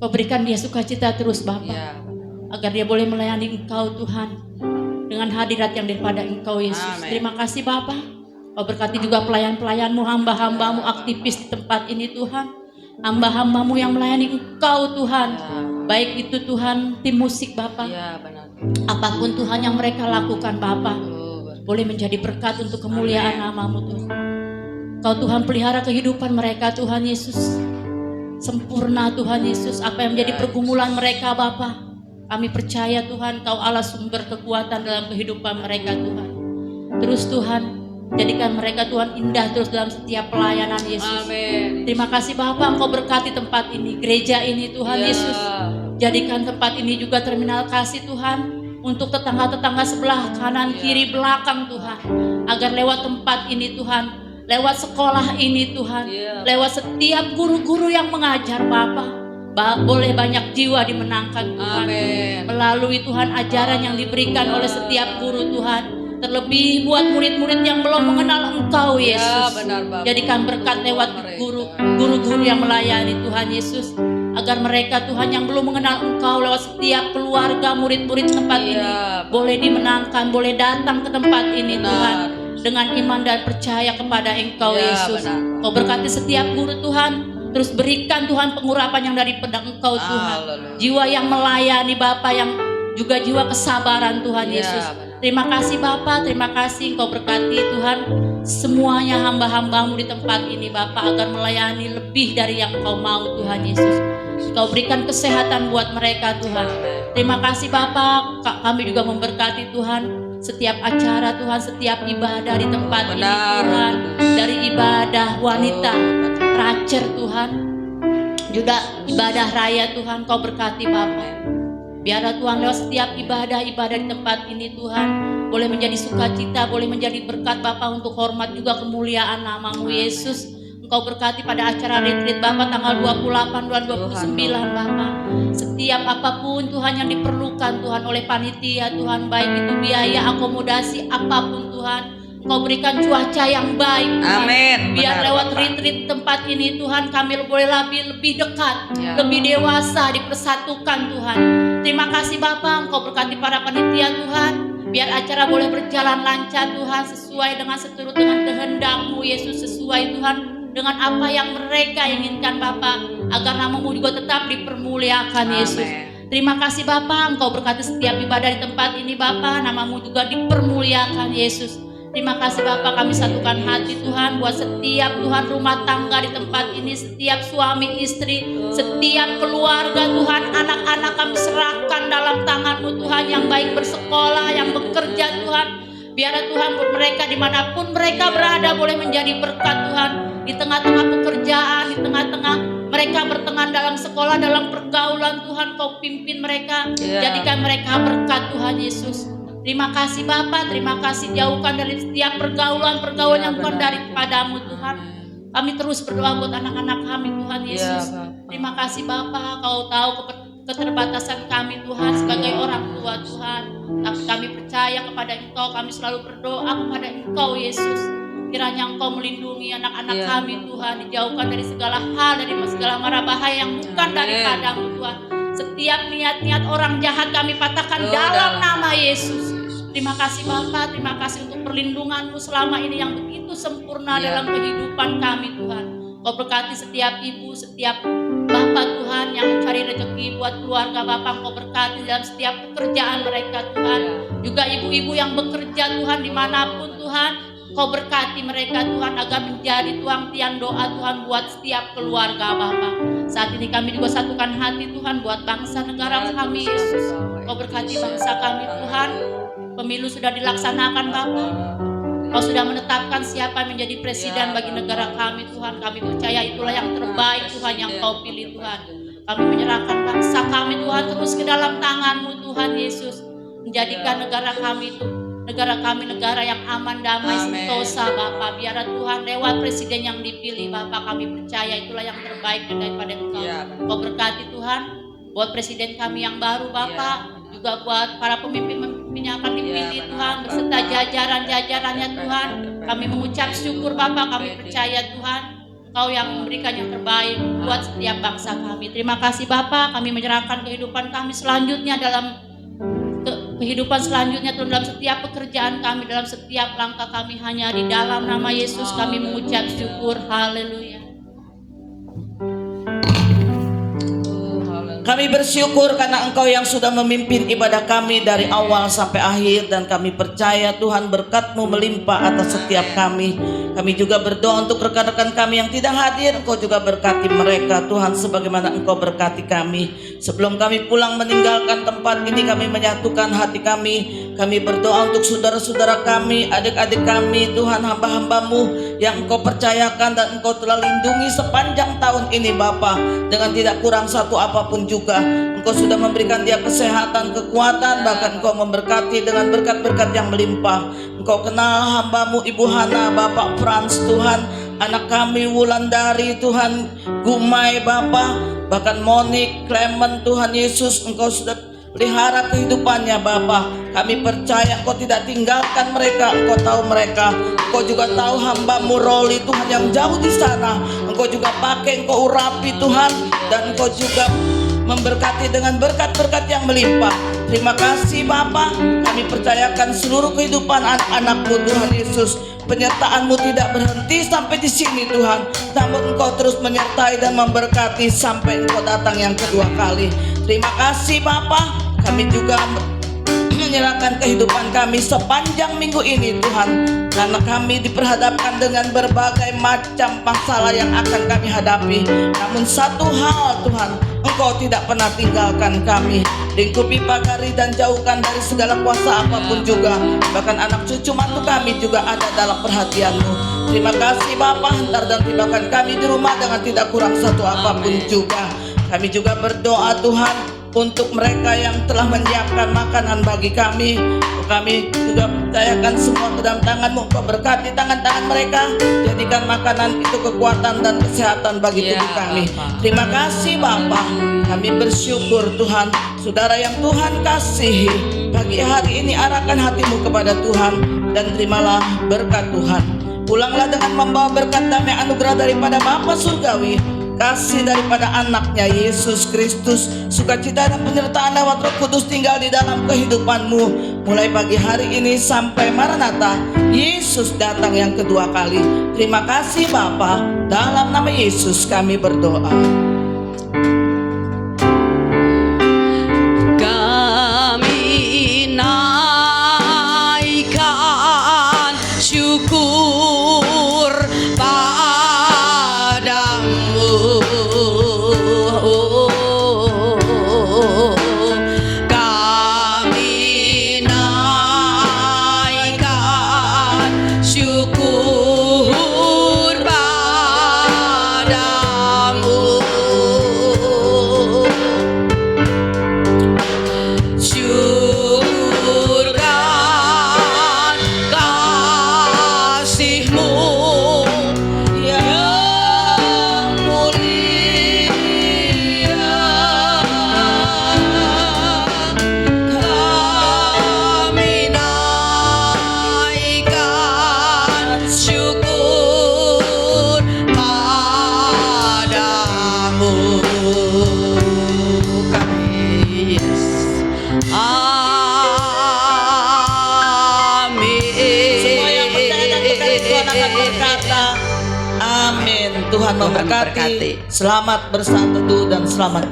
Kau berikan dia sukacita terus Bapa, agar dia boleh melayani Engkau Tuhan dengan hadirat yang daripada Engkau Yesus. Terima kasih Bapa. Kau berkati juga pelayan-pelayan-Mu, hamba-hamba-Mu aktivis di tempat ini Tuhan. Hamba-hamba-Mu yang melayani Engkau Tuhan. Baik itu Tuhan tim musik Bapa. Apapun Tuhan yang mereka lakukan Bapa, boleh menjadi berkat untuk kemuliaan nama-Mu Tuhan. Kau Tuhan pelihara kehidupan mereka Tuhan Yesus. Sempurna Tuhan Yesus. Apa yang menjadi pergumulan mereka Bapa, kami percaya Tuhan Kau Allah sumber kekuatan dalam kehidupan mereka Tuhan. Terus Tuhan, jadikan mereka Tuhan indah terus dalam setiap pelayanan Yesus. Terima kasih Bapa, Engkau berkati tempat ini, gereja ini Tuhan Yesus. Jadikan tempat ini juga terminal kasih Tuhan, untuk tetangga-tetangga sebelah kanan, kiri, belakang Tuhan. Agar lewat tempat ini Tuhan, lewat sekolah ini Tuhan, lewat setiap guru-guru yang mengajar Bapa, boleh banyak jiwa dimenangkan Tuhan. Melalui Tuhan ajaran yang diberikan oleh setiap guru Tuhan. Terlebih buat murid-murid yang belum mengenal Engkau Yesus. Jadikan berkat lewat guru-guru yang melayani Tuhan Yesus. Agar mereka Tuhan yang belum mengenal Engkau lewat setiap keluarga murid-murid tempat ini boleh dimenangkan, boleh datang ke tempat ini Tuhan. Dengan iman dan percaya kepada Engkau Yesus. Kau berkati setiap guru Tuhan. Terus berikan Tuhan pengurapan yang dari pedang Engkau Tuhan. Jiwa yang melayani Bapa, yang juga jiwa kesabaran Tuhan Yesus. Terima kasih Bapa, terima kasih Engkau berkati Tuhan semuanya hamba-hamba-Mu di tempat ini Bapa, agar melayani lebih dari yang Engkau mau Tuhan Yesus. Kau berikan kesehatan buat mereka Tuhan. Terima kasih Bapa, kami juga memberkati Tuhan setiap acara Tuhan, setiap ibadah di tempat ini Tuhan. Dari ibadah wanita Racer Tuhan, juga ibadah raya Tuhan, Kau berkati Bapa. Biarlah Tuhan lewat setiap ibadah-ibadah di tempat ini Tuhan boleh menjadi sukacita, boleh menjadi berkat Bapa untuk hormat juga kemuliaan nama-Mu Yesus. Engkau berkati pada acara retreat Bapa tanggal 28 dan 29 Bapa. Setiap apapun Tuhan yang diperlukan Tuhan oleh panitia Tuhan, baik itu biaya, akomodasi, apapun Tuhan, Engkau berikan cuaca yang baik Tuhan. Biar lewat retreat tempat ini Tuhan kami boleh lebih dekat, lebih dewasa, dipersatukan Tuhan. Terima kasih Bapa, Engkau berkati para panitia Tuhan. Biar acara boleh berjalan lancar Tuhan, sesuai dengan seturut dengan kehendak-Mu Yesus, sesuai Tuhan dengan apa yang mereka inginkan Bapa, agar nama-Mu juga tetap dipermuliakan Yesus. Terima kasih Bapa, Engkau berkati setiap ibadah di tempat ini Bapa, nama-Mu juga dipermuliakan Yesus. Terima kasih Bapa, kami satukan hati Tuhan buat setiap Tuhan rumah tangga di tempat ini, setiap suami istri, setiap keluarga Tuhan, anak-anak kami serahkan dalam tangan-Mu Tuhan, yang baik bersekolah, yang bekerja Tuhan. Biar Tuhan buat mereka dimanapun mereka berada boleh menjadi berkat Tuhan. Di tengah-tengah pekerjaan, di tengah-tengah mereka bertengah dalam sekolah, dalam pergaulan Tuhan, Kau pimpin mereka, jadikan mereka berkat Tuhan Yesus. Terima kasih Bapa, terima kasih, jauhkan dari setiap pergaulan-pergaulan yang bukan daripada-Mu Tuhan. Kami terus berdoa buat anak-anak kami Tuhan Yesus. Terima kasih Bapa, Kau tahu keterbatasan kami Tuhan sebagai orang tua Tuhan. Tapi kami percaya kepada Engkau, kami selalu berdoa kepada Engkau Yesus. Kiranya Engkau melindungi anak-anak kami Tuhan, dijauhkan dari segala hal, dari segala mara bahaya yang bukan daripada-Mu Tuhan. Setiap niat-niat orang jahat kami patahkan dalam nama Yesus. Terima kasih Bapa, terima kasih untuk perlindungan-Mu selama ini yang begitu sempurna dalam kehidupan kami Tuhan. Kau berkati setiap ibu, setiap Bapak Tuhan yang mencari rezeki buat keluarga Bapak, Kau berkati dalam setiap pekerjaan mereka Tuhan. Juga ibu ibu-ibu yang bekerja Tuhan dimanapun Tuhan, Kau berkati mereka Tuhan agar menjadi tuang tiang doa Tuhan buat setiap keluarga Bapa. Saat ini kami juga satukan hati Tuhan buat bangsa negara kami Yesus. Kau berkati bangsa kami Tuhan. Pemilu sudah dilaksanakan Bapa. Kau sudah menetapkan siapa yang menjadi presiden bagi negara kami Tuhan. Kami percaya itulah yang terbaik Tuhan yang Kau pilih Tuhan. Kami menyerahkan bangsa kami Tuhan terus ke dalam tangan-Mu Tuhan Yesus. Menjadikan negara kami itu negara yang aman, damai, sentosa Bapa. Biar Tuhan lewat presiden yang dipilih Bapa, kami percaya itulah yang terbaik daripada Engkau. Kau berkati Tuhan buat presiden kami yang baru Bapa, juga buat para pemimpin-pemimpin yang akan dipilih Tuhan beserta jajaran-jajarannya Tuhan. Kami mengucap syukur Bapa, kami percaya Tuhan Engkau yang memberikan yang terbaik buat setiap bangsa kami. Terima kasih Bapa, kami menyerahkan kehidupan kami selanjutnya dalam kehidupan selanjutnya Tuhan, dalam setiap pekerjaan kami, dalam setiap langkah kami, hanya di dalam nama Yesus kami mengucap syukur. Haleluya. Kami bersyukur karena Engkau yang sudah memimpin ibadah kami dari awal sampai akhir, dan kami percaya Tuhan berkat-Mu melimpah atas setiap kami. Kami juga berdoa untuk rekan-rekan kami yang tidak hadir, Engkau juga berkati mereka Tuhan sebagaimana Engkau berkati kami. Sebelum kami pulang meninggalkan tempat ini, kami menyatukan hati kami. Kami berdoa untuk saudara-saudara kami, adik-adik kami Tuhan, hamba-hamba-Mu yang Engkau percayakan dan Engkau telah lindungi sepanjang tahun ini Bapa, dengan tidak kurang satu apapun juga. Engkau sudah memberikan dia kesehatan, kekuatan, bahkan Engkau memberkati dengan berkat-berkat yang melimpah. Engkau kenal hamba-Mu Ibu Hana, Bapak Frans Tuhan, anak kami Wulandari Tuhan, Gumai Bapa, bahkan Monik, Clement Tuhan Yesus, Engkau sudah pelihara kehidupannya Bapa. Kami percaya Engkau tidak tinggalkan mereka, Engkau tahu mereka. Engkau juga tahu hamba-Mu Roli Tuhan yang jauh di sana. Engkau juga pakai, Engkau urapi Tuhan, dan Engkau juga memberkati dengan berkat-berkat yang melimpah. Terima kasih Bapa, kami percayakan seluruh kehidupan anak-anak-Mu Tuhan Yesus. Penyertaan-Mu tidak berhenti sampai di sini Tuhan, namun Engkau terus menyertai dan memberkati sampai Engkau datang yang kedua kali. Terima kasih Bapa, kami juga menyerahkan kehidupan kami sepanjang minggu ini Tuhan, karena kami diperhadapkan dengan berbagai macam masalah yang akan kami hadapi. Namun satu hal Tuhan, Engkau tidak pernah tinggalkan kami. Lingkupi, pagari, dan jauhkan dari segala kuasa apapun juga. Bahkan anak cucu mantu kami juga ada dalam perhatian-Mu. Terima kasih Bapa, hantar dan tibakan kami di rumah dengan tidak kurang satu apapun juga. Kami juga berdoa Tuhan untuk mereka yang telah menyiapkan makanan bagi kami. Kami juga percayakan semua ke dalam tangan-Mu. Engkau berkati tangan-tangan mereka, jadikan makanan itu kekuatan dan kesehatan bagi tubuh kami. Terima kasih Bapa, kami bersyukur Tuhan. Saudara yang Tuhan kasihi, pagi hari ini arahkan hatimu kepada Tuhan dan terimalah berkat Tuhan. Pulanglah dengan membawa berkat damai anugerah daripada Bapa Surgawi, kasih daripada anaknya Yesus Kristus, sukacita dan penyertaan lewat Roh Kudus tinggal di dalam kehidupanmu mulai pagi hari ini sampai Maranatha, Yesus datang yang kedua kali. Terima kasih Bapa, dalam nama Yesus kami berdoa. Kami naikkan syukur padamu. Kami naikkan syukur padamu. Syukurkan kasih-Mu yang mulia. Kami naikkan syukur padamu. Yes. Amin. Semua yang percaya dan berkati Tuhan akan berkata amin. Tuhan memberkati. Selamat bersaat teduh dan selamat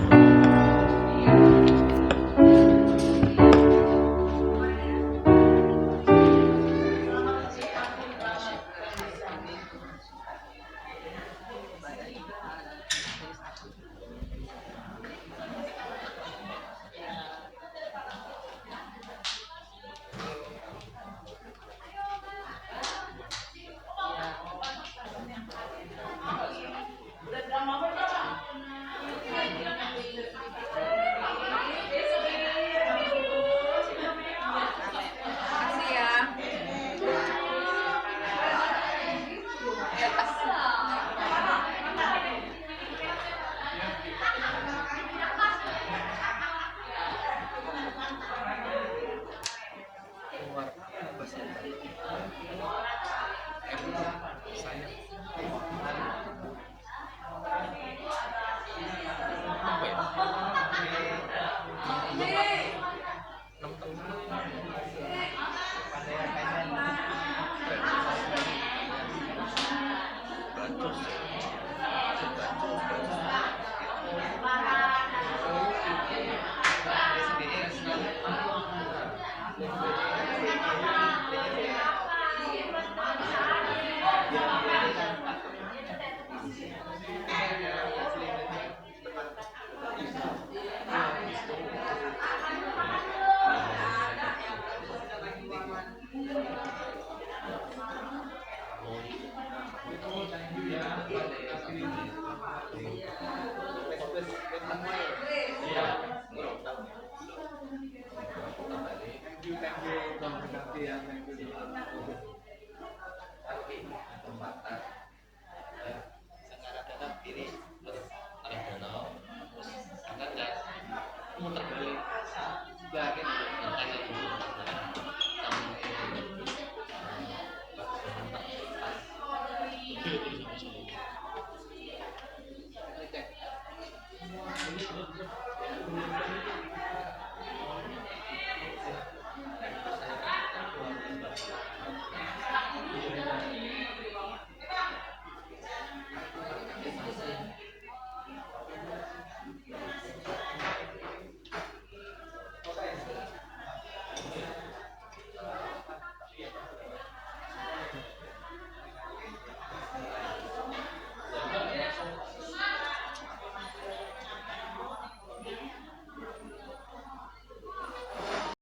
Thank you, Tuhan berkati ya. Thank you.